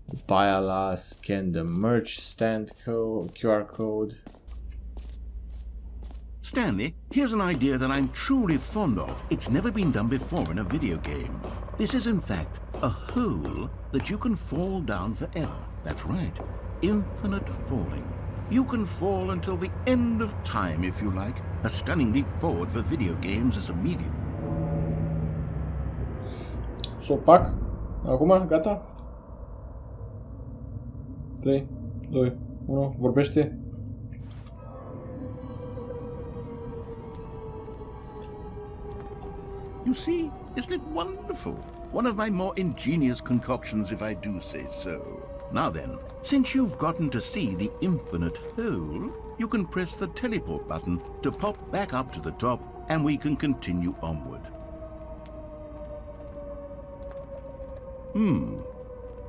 Dupaia la scan the merch stand QR code. Stanley, here's an idea that I'm truly fond of. It's never been done before in a video game. This is in fact a hole that you can fall down forever. That's right. Infinite falling. You can fall until the end of time if you like. A stunning leap forward for video games as a medium. S-o fac? Acum? Gata? 3, 2, 1, vorbește. You see, isn't it wonderful? One of my more ingenious concoctions, if I do say so. Now then, since you've gotten to see the infinite hole, you can press the teleport button to pop back up to the top, and we can continue onward.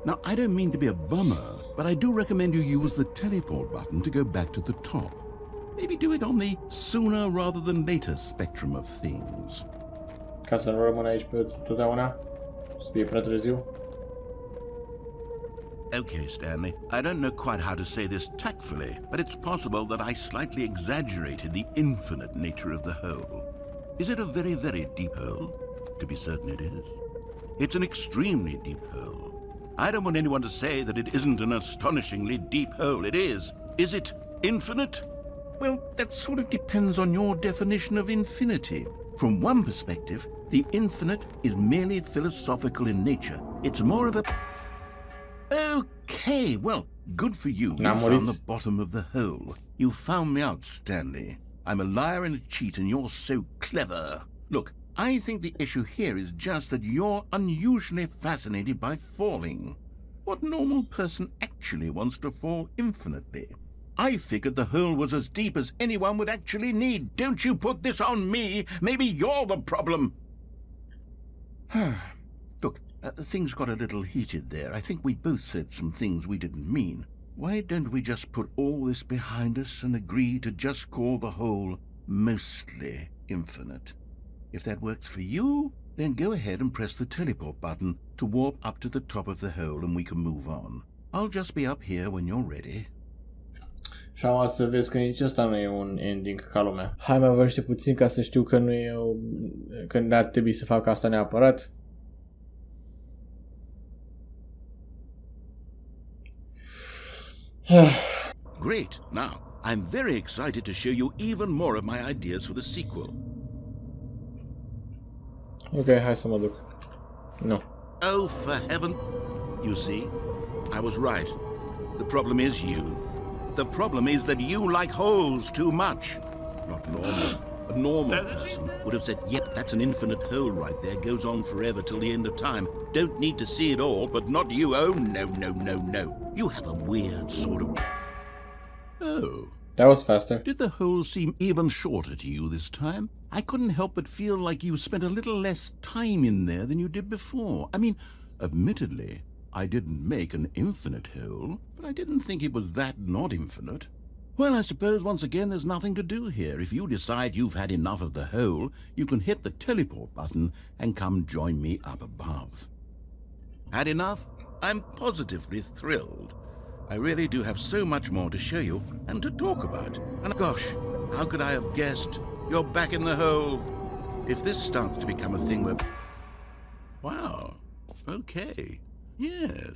Now, I don't mean to be a bummer, but I do recommend you use the teleport button to go back to the top. Maybe do it on the sooner rather than later spectrum of things. Ca să nu rămân aici pe totdeauna? Să fie prea târziu? Okay, Stanley, I don't know quite how to say this tactfully, but it's possible that I slightly exaggerated the infinite nature of the hole. Is it a very, very deep hole? To be certain it is. It's an extremely deep hole. I don't want anyone to say that it isn't an astonishingly deep hole. It is. Is it infinite? Well, that sort of depends on your definition of infinity. From one perspective, the infinite is merely philosophical in nature. It's more of a... Okay, well, good for you. You found the bottom of the hole. You found me out, Stanley. I'm a liar and a cheat, and you're so clever. Look, I think the issue here is just that you're unusually fascinated by falling. What normal person actually wants to fall infinitely? I figured the hole was as deep as anyone would actually need. Don't you put this on me. Maybe you're the problem. Look, things got a little heated there. I think we both said some things we didn't mean. Why don't we just put all this behind us and agree to just call the hole mostly infinite? If that works for you, then go ahead and press the teleport button to warp up to the top of the hole and we can move on. I'll just be up here when you're ready. Și am să vezi că nici ăsta nu e un ending ca lumea. Hai mai vorbește puțin ca să știu că nu e că n-ar trebui să fac asta neapărat. Great. Now, I'm very excited to show you even more of my ideas for the sequel. Ok, hai să mă duc. Nu. Oh, for heaven... You see? I was right. The problem is you. The problem is that you like holes too much. Not normal. A normal person would have said, yep, that's an infinite hole right there. Goes on forever till the end of time. Don't need to see it all, but not you. Oh, no, no, no, no. You have a weird sort of... Oh. That was faster. Did the hole seem even shorter to you this time? I couldn't help but feel like you spent a little less time in there than you did before. I mean, admittedly, I didn't make an infinite hole, but I didn't think it was that not infinite. Well, I suppose once again there's nothing to do here. If you decide you've had enough of the hole, you can hit the teleport button and come join me up above. Had enough? I'm positively thrilled. I really do have so much more to show you and to talk about. And gosh, how could I have guessed? You're back in the hole. If this starts to become a thing where... Wow. Okay. Yes.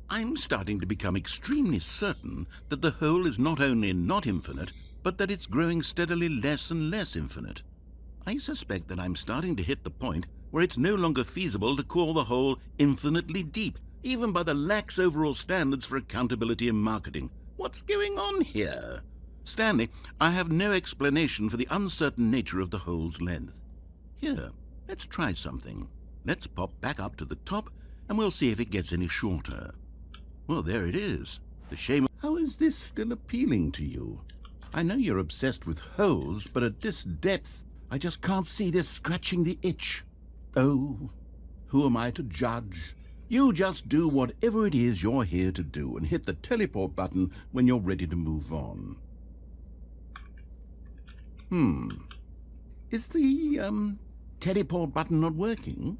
I'm starting to become extremely certain that the hole is not only not infinite, but that it's growing steadily less and less infinite. I suspect that I'm starting to hit the point where it's no longer feasible to call the hole infinitely deep, even by the lax overall standards for accountability in marketing. What's going on here? Stanley, I have no explanation for the uncertain nature of the hole's length. Here, let's try something. Let's pop back up to the top, and we'll see if it gets any shorter. Well, there it is. The shame... How is this still appealing to you? I know you're obsessed with holes, but at this depth, I just can't see this scratching the itch. Oh, who am I to judge? You just do whatever it is you're here to do and hit the teleport button when you're ready to move on. Is the, teleport button not working?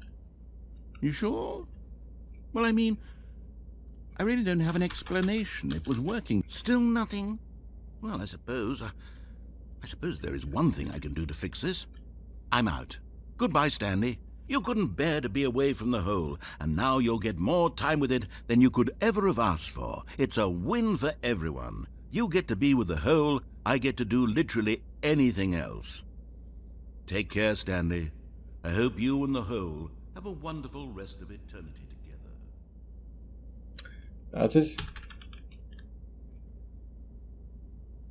You sure? Well, I mean, I really don't have an explanation. It was working. Still nothing? Well, I suppose there is one thing I can do to fix this. I'm out. Goodbye, Stanley. You couldn't bear to be away from the hole, and now you'll get more time with it than you could ever have asked for. It's a win for everyone. You get to be with the hole, I get to do literally anything else. Take care, Stanley. I hope you and the hole have a wonderful rest of eternity together. Atât?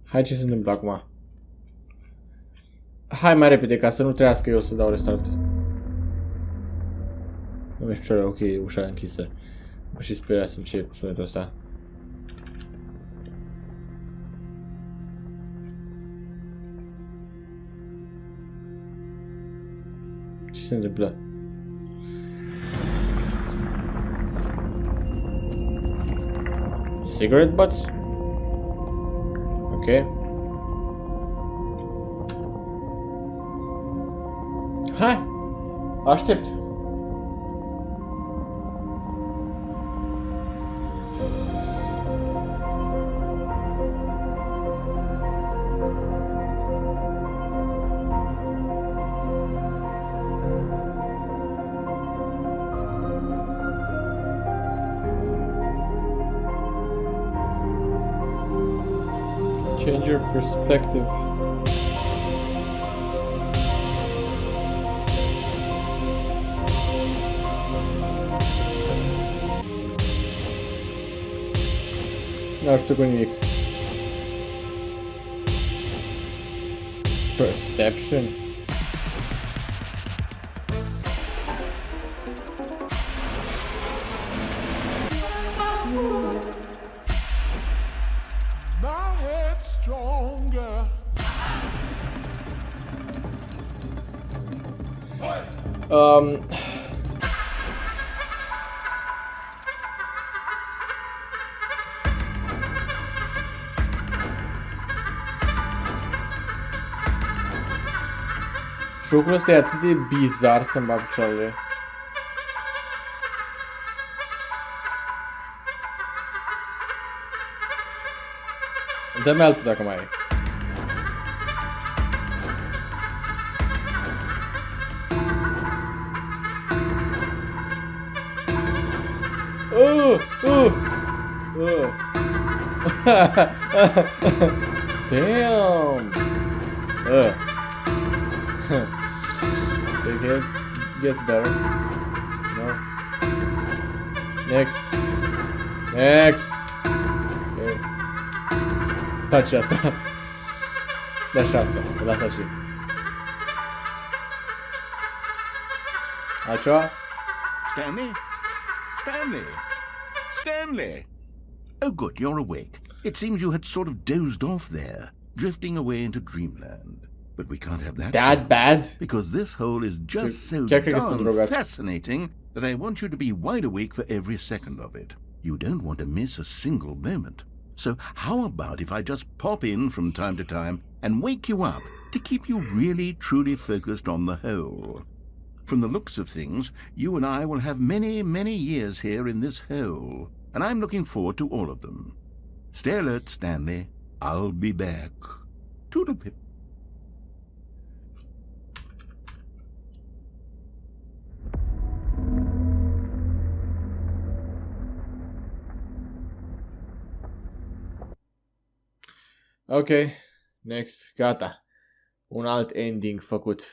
Hai, ce se întâmplă acum? Hai mai repede, ca să nu trebuiască eu să dau restart. Nu mi-e picioare, ok, ușa închisă. Mă și speriasem ce e cu sunetul ăsta. Ce se întâmplă? Cigarette butts? Ok. Hai! Aștept! Change your perspective. Nu știu cu nimic. Perception. Jocul ăsta e atât de bizar să-mi bag picioarele. Dă-mi altul dacă mai e. Damn. It gets better. No. Next. Next. Okay. Taci asta. Da și asta. Lasă și. Altceva? Stanley? Stanley? Stanley! Oh good, you're awake. It seems you had sort of dozed off there, drifting away into dreamland. But we can't have that. That bad? Because this hole is just so darn fascinating that I want you to be wide awake for every second of it. You don't want to miss a single moment. So how about if I just pop in from time to time and wake you up to keep you really, truly focused on the hole? From the looks of things, you and I will have many, many years here in this hole, and I'm looking forward to all of them. Stay alert, Stanley. I'll be back. Toodle-pip. Ok, next, gata. Un alt ending făcut.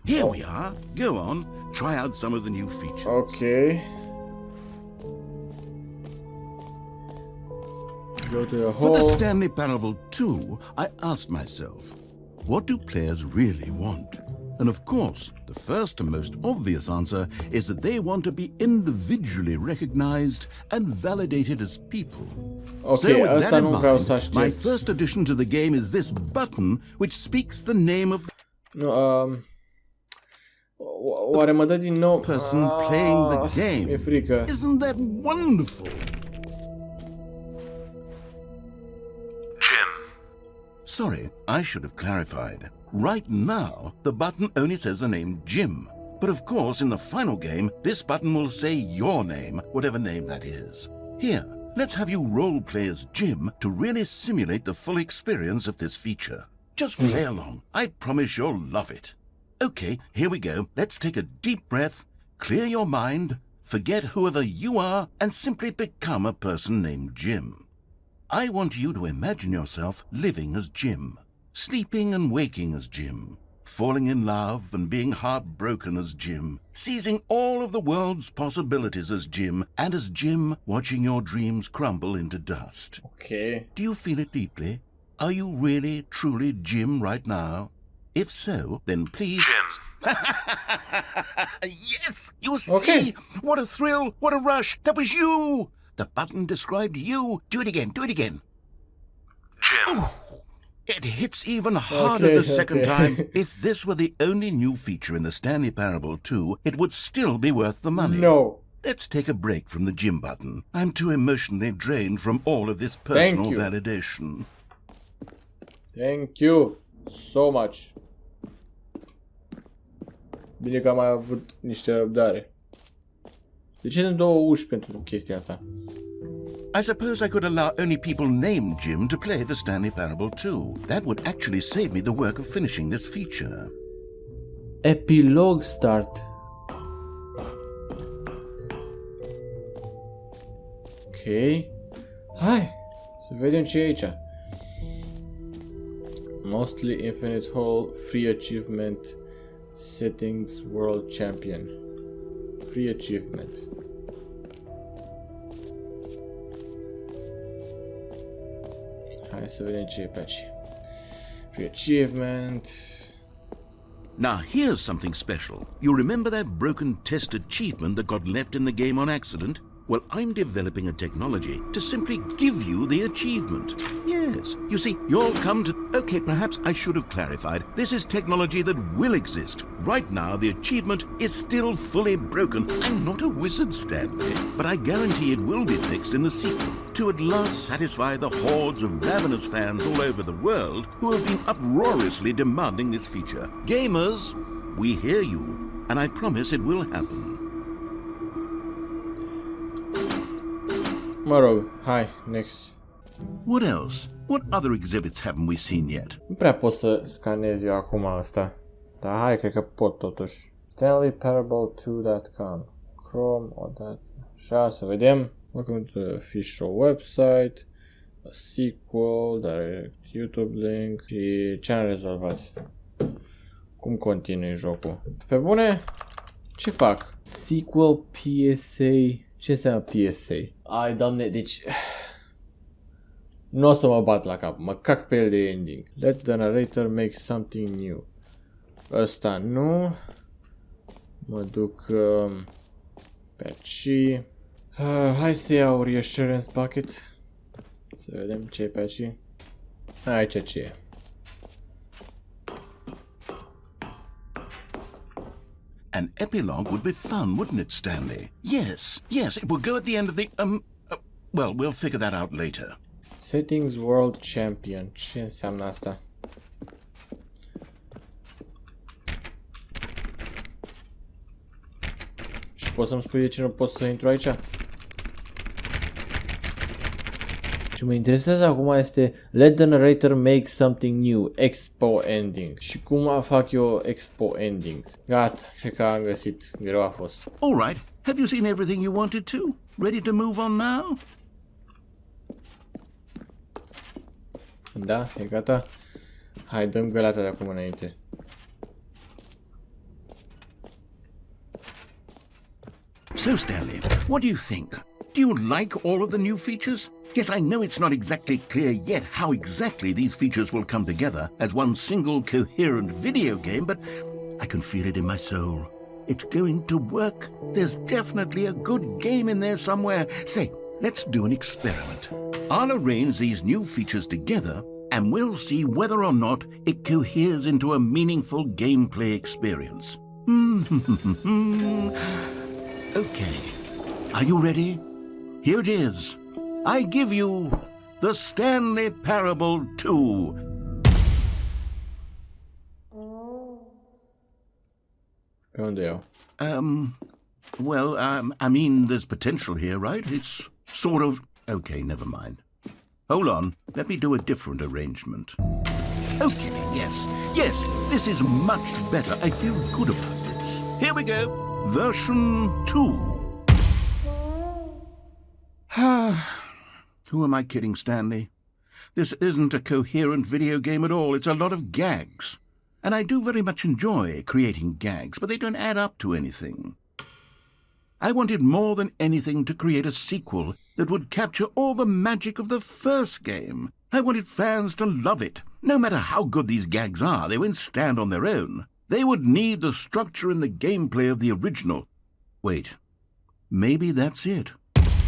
Here we are. Go on. Try out some of the new features. Ok. Go to the hole. For the Stanley Parable 2, I asked myself, what do players really want? And of course, the first and most obvious answer is that they want to be individually recognized and validated as people. Okay, so with that in mind, my aștept. first addition to the game is this button which speaks the name of oare mă dă din nou person playing the game. Mi-e frică. Isn't that wonderful? Jim. Sorry, I should have clarified. Right now, the button only says the name Jim. But of course, in the final game, this button will say your name, whatever name that is. Here, let's have you role-play as Jim to really simulate the full experience of this feature. Just play along. I promise you'll love it. Okay, here we go. Let's take a deep breath, clear your mind, forget whoever you are, and simply become a person named Jim. I want you to imagine yourself living as Jim, sleeping and waking as Jim, falling in love and being heartbroken as Jim, seizing all of the world's possibilities as Jim, and as Jim watching your dreams crumble into dust. Okay. Do you feel it deeply? Are you really, truly Jim right now? If so, then please... Jim. Yes! You see? Okay. What a thrill! What a rush! That was you! The button described you. Do it again. Do it again. Jim. Oh, it hits even harder Okay, the second okay. time. If this were the only new feature in the Stanley Parable 2, it would still be worth the money. No. Let's take a break from the Jim button. I'm too emotionally drained from all of this personal you. validation. Thank you so much. Bine că am mai avut niște răbdare. De ce sunt două uși pentru chestia asta? I suppose I could allow only people named Jim to play the Stanley Parable 2. That would actually save me the work of finishing this feature. Epilog start. Ok. Hai, să vedem ce e aici. Mostly Infinite Hole, Free Achievement, Settings, World Champion. Free Achievement. Hai să vedem ce e pe aici. Free Achievement. Now here's something special. You remember that broken test achievement that got left in the game on accident? Well, I'm developing a technology to simply give you the achievement. Yes, you see, you'll come to... Okay, perhaps I should have clarified. This is technology that will exist. Right now, the achievement is still fully broken. I'm not a wizard, Stanley, but I guarantee it will be fixed in the sequel to at last satisfy the hordes of ravenous fans all over the world who have been uproariously demanding this feature. Gamers, we hear you, and I promise it will happen. Mă rog, hai, next. What else? What other exhibits haven't we seen yet? Nu prea pot să scanez eu acum asta. Dar hai, cred că pot totuși. Stanley Parable2.com Chrome, odată. Așa, să vedem. Welcome to the official website. A sequel, direct YouTube link. Și ce am rezolvat? Cum continui jocul? Pe bune? Ce fac? Sequel PSA. Ce înseamnă PSA? Ai, doamne, deci... Nu o să mă bat la cap, mă cac pe el de ending. Let the narrator make something new. Ăsta nu. Mă duc pe aici. Hai să iau reassurance bucket. Să vedem ce e pe aici. Aici ce e. An epilogue would be fun, wouldn't it, Stanley? Yes, yes, it would go at the end of the, well, we'll figure that out later. Settings World Champion. Ce înseamnă asta? Și poți să-mi spui de ce nu pot să intru aici? Ce mă interesează acum este Let the narrator make something new. Expo ending. Și cum fac eu expo ending? Gata, cred că am găsit. Greu a fost. All right, have you seen everything you wanted to? Ready to move on now? Da, e gata. Hai, dăm găleata de acum înainte. So, Stanley, what do you think? Do you like all of the new features? Yes, I know it's not exactly clear yet how exactly these features will come together as one single coherent video game, but I can feel it in my soul. It's going to work. There's definitely a good game in there somewhere. Say, let's do an experiment. I'll arrange these new features together and we'll see whether or not it coheres into a meaningful gameplay experience. Okay, are you ready? Here it is. I give you the Stanley Parable 2. Pe unde iau? Well, I mean, there's potential here, right? It's sort of... Okay, never mind. Hold on, let me do a different arrangement. Okay, yes, this is much better. I feel good about this. Here we go. Version 2. Who am I kidding, Stanley? This isn't a coherent video game at all. It's a lot of gags. And I do very much enjoy creating gags, but they don't add up to anything. I wanted more than anything to create a sequel that would capture all the magic of the first game. I wanted fans to love it. No matter how good these gags are, they won't stand on their own. They would need the structure and the gameplay of the original. Wait, maybe that's it.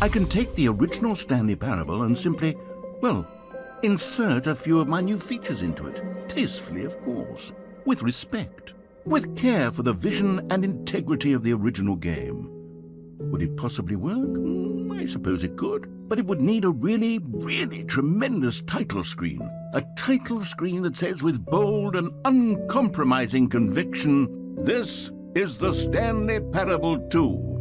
I can take the original Stanley Parable and simply, well, insert a few of my new features into it. Tastefully, of course. With respect. With care for the vision and integrity of the original game. Would it possibly work? I suppose it could. But it would need a really, really tremendous title screen. A title screen that says with bold and uncompromising conviction, "This is the Stanley Parable 2."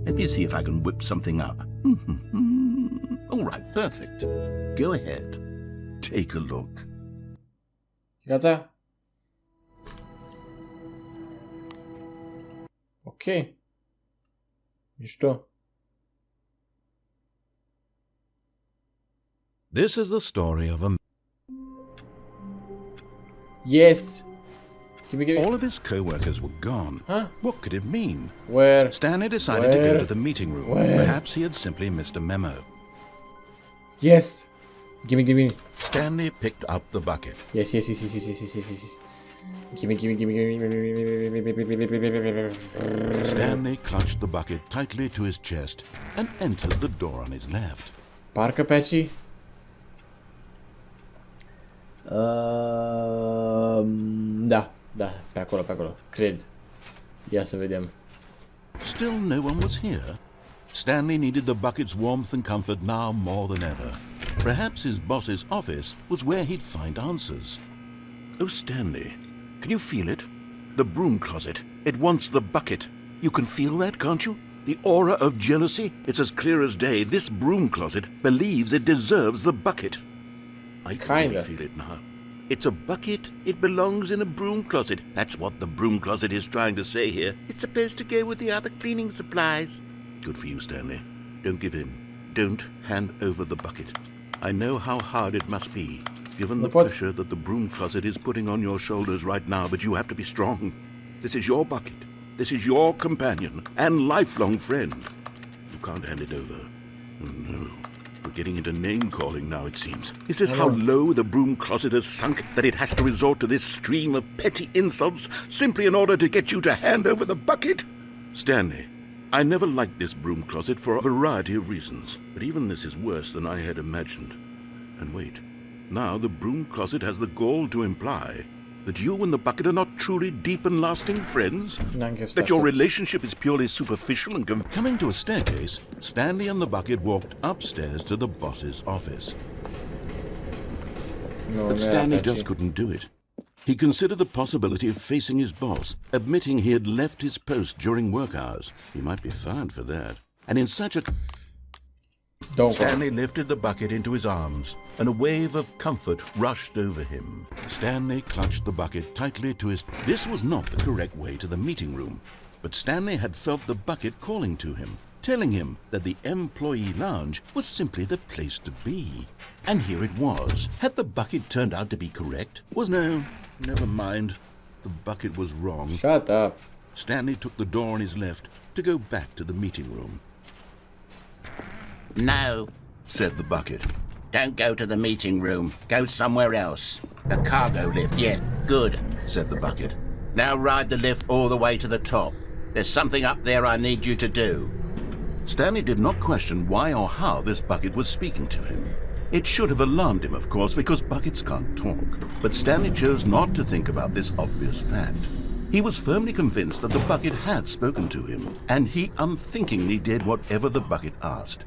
Let me see if I can whip something up. All right, perfect. Go ahead. Take a look. Gata? Ok. Mișto. This is the story of a... Yes! Give me. All of his co-workers were gone. Huh? What could it mean? Where? Stanley decided to go to the meeting room. Perhaps he had simply missed a memo. Yes! Give me. Stanley picked up the bucket. Yes. Give me. Stanley clutched the bucket tightly to his chest and entered the door on his left. Parcă pe aici. Da, pe acolo, cred. Ia să vedem. Still no one was here. Stanley needed the bucket's warmth and comfort now more than ever. Perhaps his boss's office was where he'd find answers. Oh, Stanley, can you feel it? The broom closet. It wants the bucket. You can feel that, can't you? The aura of jealousy? It's as clear as day. This broom closet believes it deserves the bucket. I can really feel it now. It's a bucket. It belongs in a broom closet. That's what the broom closet is trying to say here. It's supposed to go with the other cleaning supplies. Good for you, Stanley. Don't give in. Don't hand over the bucket. I know how hard it must be, given the pressure that the broom closet is putting on your shoulders right now, but you have to be strong. This is your bucket. This is your companion and lifelong friend. You can't hand it over. Oh, no. We're getting into name-calling now, it seems. Is this how low the broom closet has sunk, that it has to resort to this stream of petty insults simply in order to get you to hand over the bucket? Stanley, I never liked this broom closet for a variety of reasons, but even this is worse than I had imagined. And wait, now the broom closet has the gall to imply that you and the bucket are not truly deep and lasting friends? That your relationship is purely superficial and coming to a staircase, Stanley and the bucket walked upstairs to the boss's office. But Stanley just couldn't do it. He considered the possibility of facing his boss, admitting he had left his post during work hours. He might be fired for that. And in such a... Stanley lifted the bucket into his arms, and a wave of comfort rushed over him. Stanley clutched the bucket tightly to his... This was not the correct way to the meeting room, but Stanley had felt the bucket calling to him, telling him that the employee lounge was simply the place to be. And here it was. Had the bucket turned out to be correct? No, never mind. The bucket was wrong. Shut up. Stanley took the door on his left to go back to the meeting room. No, said the bucket. Don't go to the meeting room. Go somewhere else. The cargo lift, yes, good, said the bucket. Now ride the lift all the way to the top. There's something up there I need you to do. Stanley did not question why or how this bucket was speaking to him. It should have alarmed him, of course, because buckets can't talk. But Stanley chose not to think about this obvious fact. He was firmly convinced that the bucket had spoken to him, and he unthinkingly did whatever the bucket asked.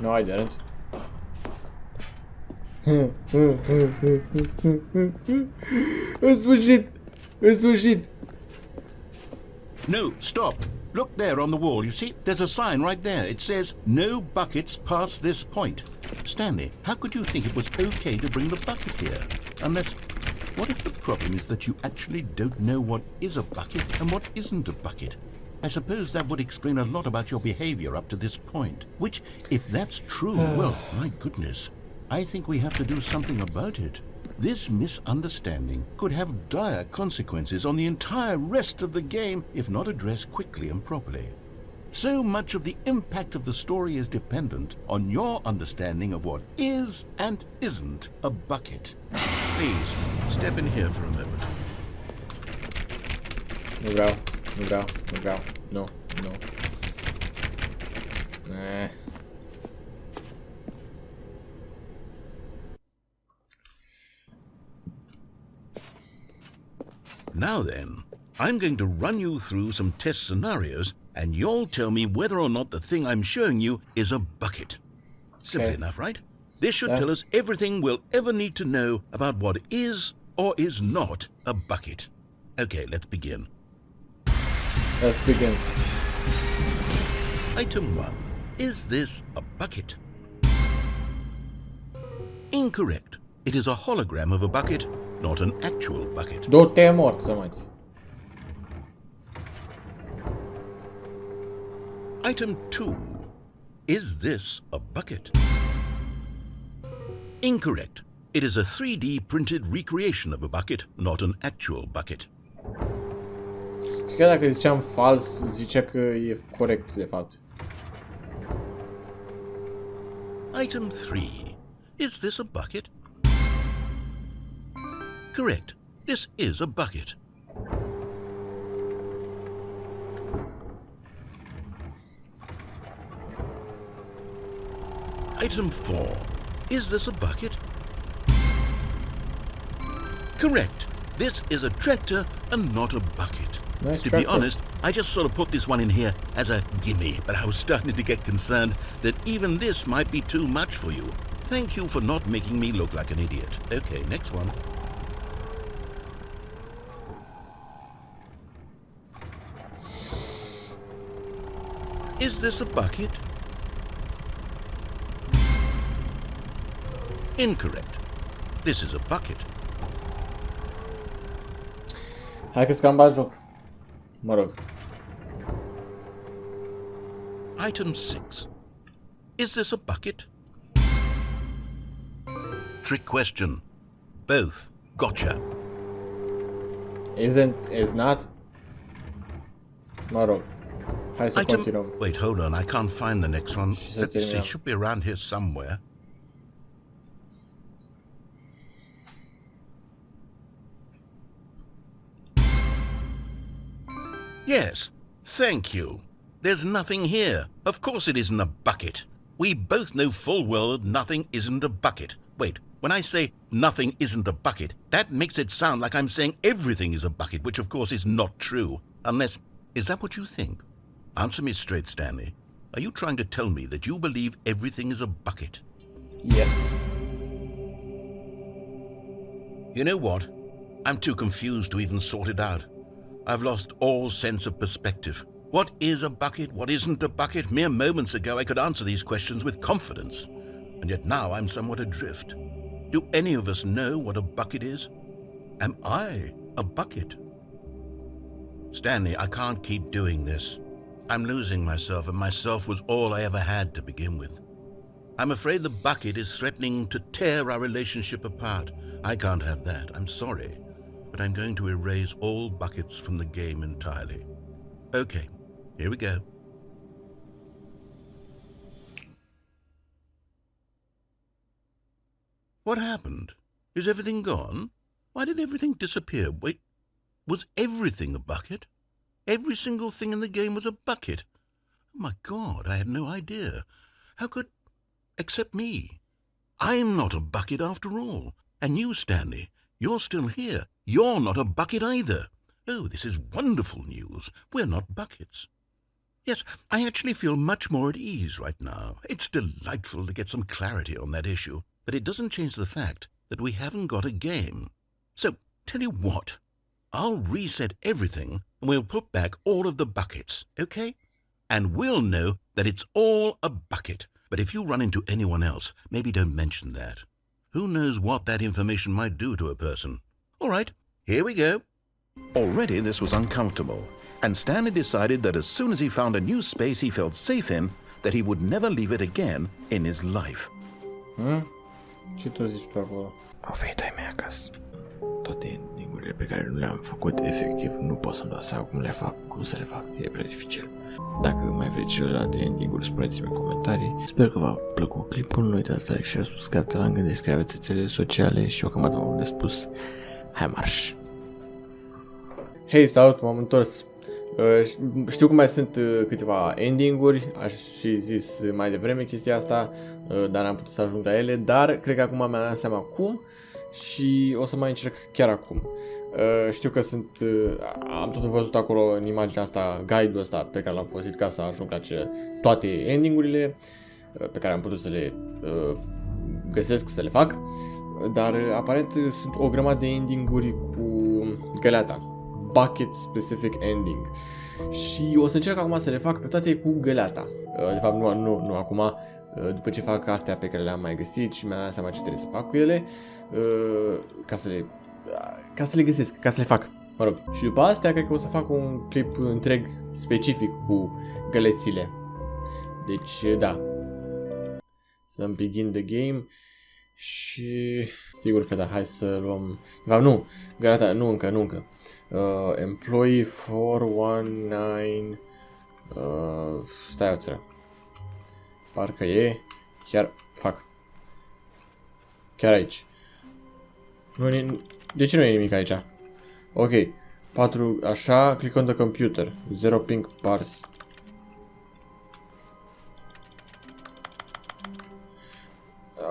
No, I didn't. În sfârșit! No, stop! Look there on the wall, you see? There's a sign right there. It says, no buckets past this point. Stanley, how could you think it was okay to bring the bucket here? Unless, what if the problem is that you actually don't know what is a bucket and what isn't a bucket? I suppose that would explain a lot about your behavior up to this point. Which, if that's true, well, my goodness, I think we have to do something about it. This misunderstanding could have dire consequences on the entire rest of the game if not addressed quickly and properly. So much of the impact of the story is dependent on your understanding of what is and isn't a bucket. Please, step in here for a moment. Nu vreau. Nu. Now then, I'm going to run you through some test scenarios, and you'll tell me whether or not the thing I'm showing you is a bucket. Simple enough, right? This should tell us everything we'll ever need to know about what is or is not a bucket. Okay, let's begin. Item 1. Is this a bucket? Incorrect. It is a hologram of a bucket, not an actual bucket. Du-te mort să mă. Item 2. Is this a bucket? Incorrect. It is a 3D printed recreation of a bucket, not an actual bucket. Chiar dacă ziceam fals, zicea că e corect de fapt. Item 3. Is this a bucket? Correct. This is a bucket. Item 4. Is this a bucket? Correct. This is a tractor and not a bucket. Nice to tractor. be honest, I just sort of put this one in here as a gimme, but I was starting to get concerned that even this might be too much for you. Thank you for not making me look like an idiot. Okay, next one. Is this a bucket? Incorrect. This is a bucket. Hai că scam joc. Mă rog. Item 6. Is this a bucket? Trick question. Both. Gotcha. Isn't, is not. Mă rog. Hai să continuăm. Wait, hold on. I can't find the next one. Și să Let's see. terminăm. It should be around here somewhere. Yes, thank you. There's nothing here. Of course it isn't a bucket. We both know full well that nothing isn't a bucket. Wait, when I say nothing isn't a bucket, that makes it sound like I'm saying everything is a bucket, which of course is not true. Unless, is that what you think? Answer me straight, Stanley. Are you trying to tell me that you believe everything is a bucket? Yes. You know what? I'm too confused to even sort it out. I've lost all sense of perspective. What is a bucket? What isn't a bucket? Mere moments ago I could answer these questions with confidence, and yet now I'm somewhat adrift. Do any of us know what a bucket is? Am I a bucket? Stanley, I can't keep doing this. I'm losing myself, and myself was all I ever had to begin with. I'm afraid the bucket is threatening to tear our relationship apart. I can't have that. I'm sorry. But I'm going to erase all buckets from the game entirely. Okay, here we go. What happened? Is everything gone? Why did everything disappear? Wait, was everything a bucket? Every single thing in the game was a bucket. Oh my God, I had no idea. How could... except me. I'm not a bucket after all. And you, Stanley, you're still here. You're not a bucket either. Oh, this is wonderful news. We're not buckets. Yes, I actually feel much more at ease right now. It's delightful to get some clarity on that issue, but it doesn't change the fact that we haven't got a game. So, tell you what, I'll reset everything and we'll put back all of the buckets, okay? And we'll know that it's all a bucket. But if you run into anyone else, maybe don't mention that. Who knows what that information might do to a person? All right, here we go. Already this was uncomfortable, and Stanley decided that as soon as he found a new space he felt safe in, that he would never leave it again in his life. Ce tu zici tu acolo? Au venit ai mei acasă. Toate endingurile pe care nu le-am făcut efectiv, nu pot să-mi dau seama cum le fac, cum să le fac, e prea dificil. Dacă mai vreți celelalte endinguri, spuneți-mi în comentarii. Sper că v-a plăcut clipul, nu uitați să like și subscribe la gândesc că aveți rețelele sociale și eu cam am de spus. Hai marș! Hei, salut, m-am întors. Știu că mai sunt câteva endinguri, aș fi zis mai devreme chestia asta, dar n-am putut să ajung la ele, dar cred că acum mi-am dat seama cum și o să mai încerc chiar acum. Știu că sunt, am tot văzut acolo în imaginea asta, guide-ul ăsta pe care l-am folosit ca să ajung la toate endingurile pe care am putut să le găsesc, să le fac, dar aparent sunt o grămadă de endinguri cu GALEATA. Bucket Specific Ending. Și o să încerc acum să le fac pe toate cu GALEATA. De fapt nu acum, după ce fac astea pe care le-am mai găsit și mi-am dat seama ce trebuie să fac cu ele, ca să le găsesc, ca să le fac, mă rog. Și după astea cred că o să fac un clip întreg specific cu gălețile. Deci da, să begin the game. Și sigur că da, hai să luăm, de fapt nu, GALEATA, nu încă. Employee 419, stai o țără, parcă e, chiar, chiar aici, de ce nu e nimic aici? Ok, 4, așa, click on the computer, 0 ping parse.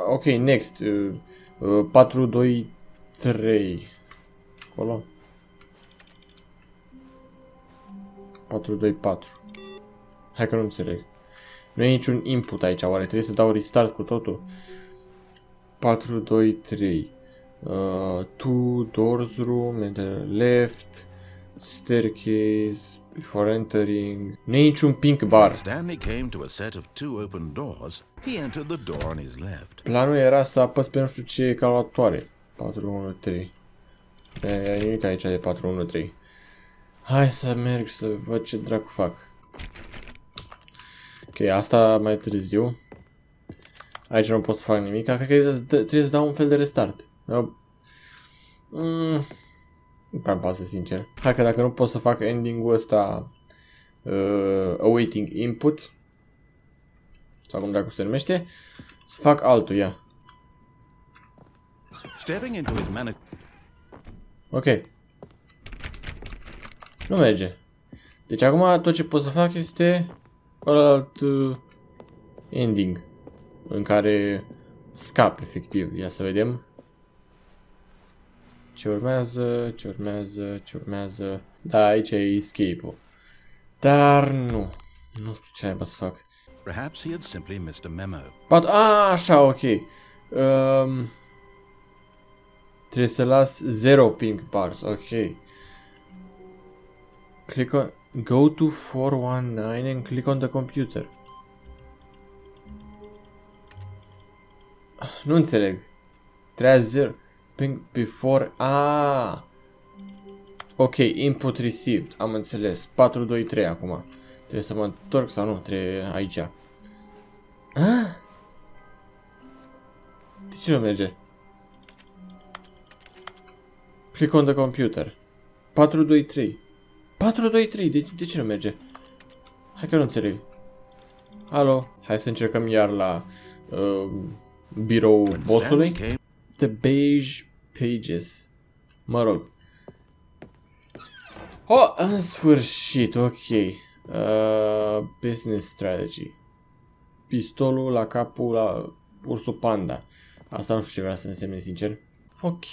Ok, next, 4, 2, 3, acolo. 4, 2, 4. Hai că nu înțeleg. Nu e niciun input aici, oare trebuie să dau restart cu totul? 4, 2, 3. 2 doors room, and the left, staircase, Before entering... Nu e niciun pink bar. Stanley came to a set of 2 open doors. He entered the door on his left. Planul era să apăs pe nu știu ce calculatoare. 413. E nimic aici de 413. Hai să merg să văd ce dracu fac. Ok, asta mai târziu. Aici nu pot să fac nimic. Cred că trebuie să dau un fel de restart. Nu prea-mi pasă, sincer. Hai că dacă nu pot să fac ending-ul ăsta awaiting input, sau cum dacă se numește, să fac altul, ia. Ok. Nu merge. Deci acum tot ce pot să fac este ălalt ending, în care scap, efectiv. Ia să vedem. Ce urmează, ce urmează, ce urmează. Da, aici e escape-ul. Dar nu. Nu știu ce naiba să fac. Perhaps he had simply missed a memo. Așa, ok. Trebuie să las 0 pink bars, ok. Click on... Go to 419 and click on the computer. Nu înțeleg. Trebuie 0 pink before... Ok, input received. Am înțeles. 423 acum. Trebuie să mă întorc sau nu? Trebuie aici. De ce nu merge? Click on the computer. 423. 423. De ce nu merge? Hai că nu înțeleg. Alo? Hai să încercăm iar la birou bossului. The beige pages. Mă rog. Oh, în sfârșit, ok. Business strategy. Pistolul la capul la ursul panda. Asta nu știu ce vrea să însemne, sincer. Ok,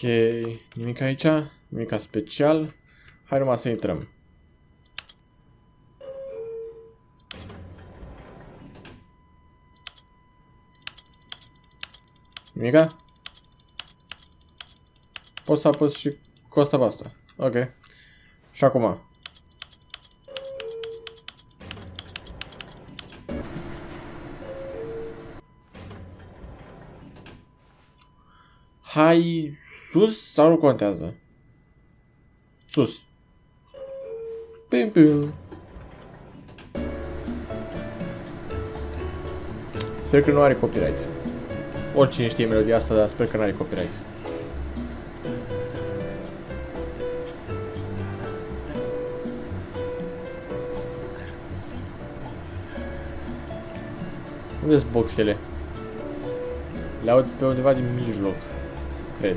nimic aici, nimic special. Hai numai să intrăm. Nimica? Pot să apăs și cu asta basta. Ok. Și acum. Hai sus sau nu contează? Sus. Pim, pim. Sper că nu are copyright. Oricine știe melodia asta, dar sper că nu are copyright. Unde sunt boxele? Le aud pe undeva din mijloc, cred.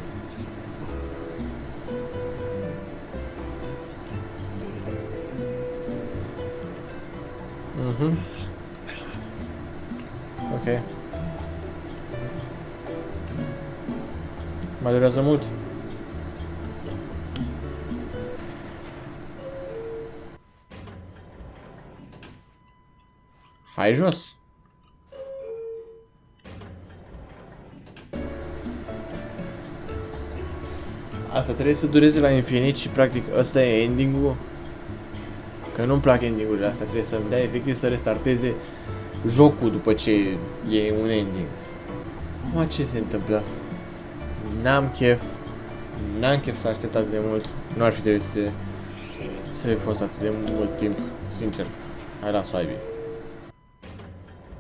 Ok. Mai durează mult? Hai jos! Asta trebuie să dureze la infinit și practic ăsta e ending-ul. Că nu-mi plac ending-urile astea, trebuie să-mi dea efectiv să restarteze jocul după ce e un ending. Mă, ce se întâmplă? N-am chef să aștept atât de mult. Nu ar fi trebuit să fi fost atât de mult timp, sincer. Hai la soaibii.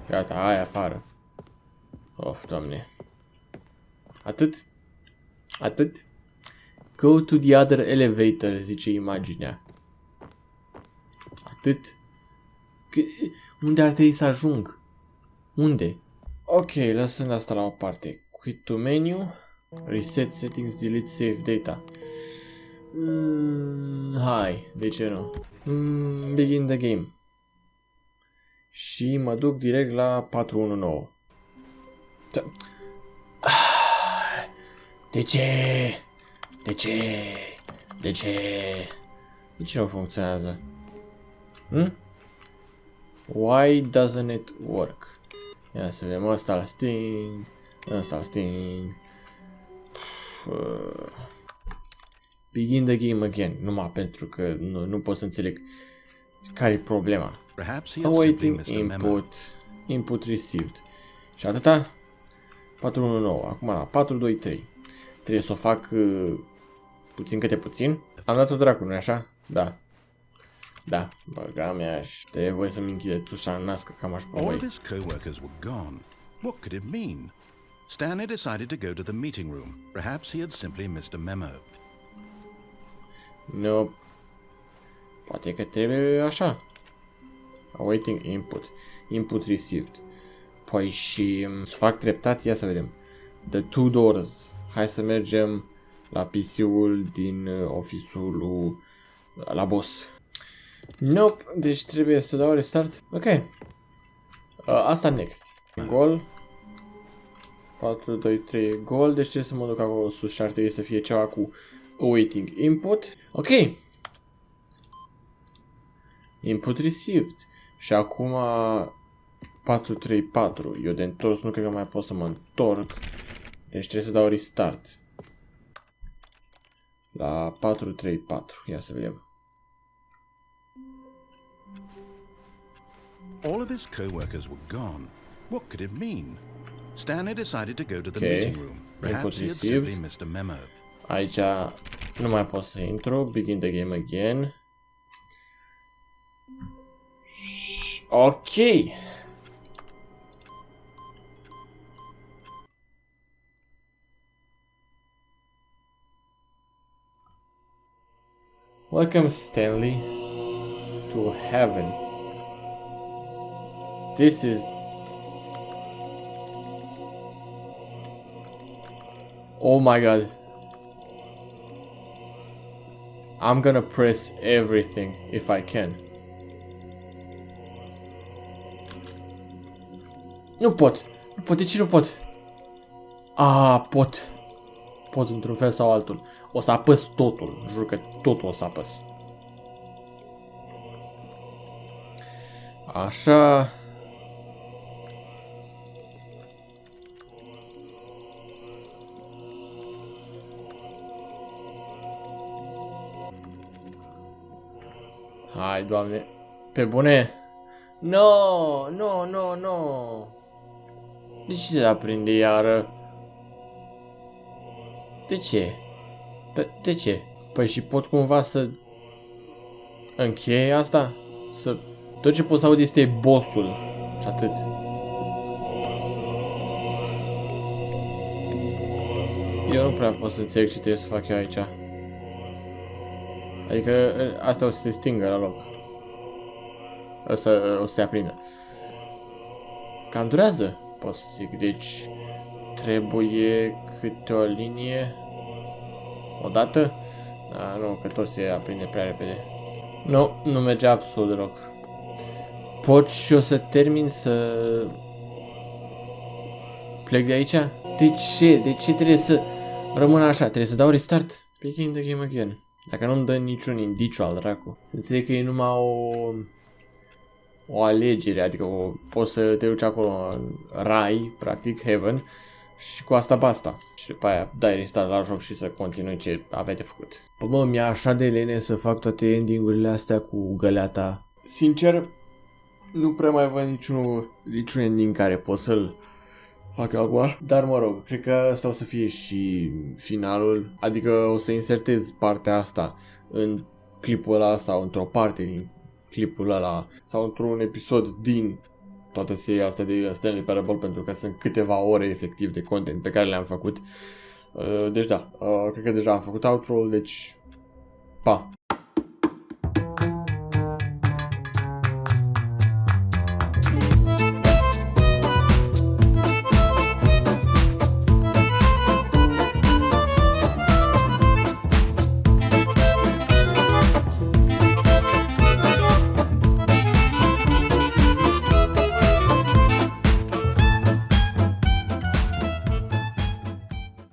Gata, hai afară. Of, doamne. Atât? Atât? Go to the other elevator, zice imaginea. Atât? Unde ar trebui să ajung? Unde? Ok, lăsând asta la o parte. Quit to menu. Reset settings, delete save data. Hai, de ce nu? Begin the game. Și mă duc direct la 419. De ce? De ce? De ce? De ce nu funcționează? Why doesn't it work? Ia să vedem, ăsta la sting. Ăsta la sting. Begin the game again. Numai pentru că nu pot să înțeleg Care-i problema? Perhaps he had simply Awaiting missed a memo. input received. Și atâta? 419, acum la 423. Trebuie să o fac puțin câte puțin. Am dat-o dracu, nu-i așa? Da. Da, băga mea și trebuie să-mi închide tușa în nască cam așa pe All of voi. his co-workers were gone. What could it mean? Stanley decided to go to the meeting room. Perhaps he had simply missed a memo. No. Poate că trebuie așa. Awaiting input. Input received. Păi și să fac treptat, ia să vedem. The two doors. Hai să mergem la PC-ul din office-ul lui la boss. Nope, deci trebuie să dau restart. Ok. Asta next. Gol. 4, 2, 3 gol, deci trebuie să mă duc acolo sus și ar trebui să fie ceva cu awaiting input. Ok. Input received. Și acum 4, 3, 4. Eu de întors nu cred că mai pot să mă întorc. Deci trebuie să dau restart. La 4, 3, 4. Ia să vedem. All of his co-workers were gone. What could it mean? Stanley decided to go to the meeting room. Perhaps he had simply missed a memo. Aici nu mai pot să intru. Begin the game again. Ok. Welcome, Stanley, to heaven. This is... Oh my god. I'm gonna press everything if I can. Nu pot. Nu pot. De ce nu pot? Pot. Pot într-un fel sau altul. O să apăs totul. Jur că totul o să apăs. Așa. Hai, Doamne. Pe bune? No, no, no, no. De ce se aprinde iară? De ce? De ce? Păi și pot cumva să închei asta? Să... Tot ce pot să aud este bossul. Și atât. Eu nu prea pot să înțeleg ce trebuie să fac eu aici. Adică asta o să se stingă la loc. O să se aprindă. Cam durează, pot să zic. Deci trebuie câte o linie odată. Nu, că tot se aprinde prea repede. Nu merge absolut deloc. Pot și o să termin să plec de aici? De ce? De ce trebuie să rămân așa? Trebuie să dau restart? Begin the game again. Dacă nu-mi dă niciun indiciu al dracu. Să înțeleg că e numai o alegere, adică poți să te duci acolo în rai, practic, heaven, și cu asta basta. Și după aia dai restart la joc și să continui ce aveai de făcut. Bă, mi-a așa de lene să fac toate ending-urile astea cu GALEATA. Sincer, nu prea mai văd niciun ending care pot să-l fac acum. Dar mă rog, cred că asta o să fie și finalul. Adică o să insertez partea asta în clipul ăla sau într-o parte din clipul ăla sau într-un episod din toată seria asta de Stanley Parable, pentru că sunt câteva ore efectiv de content pe care le-am făcut. Deci da, cred că deja am făcut outro-ul, deci pa!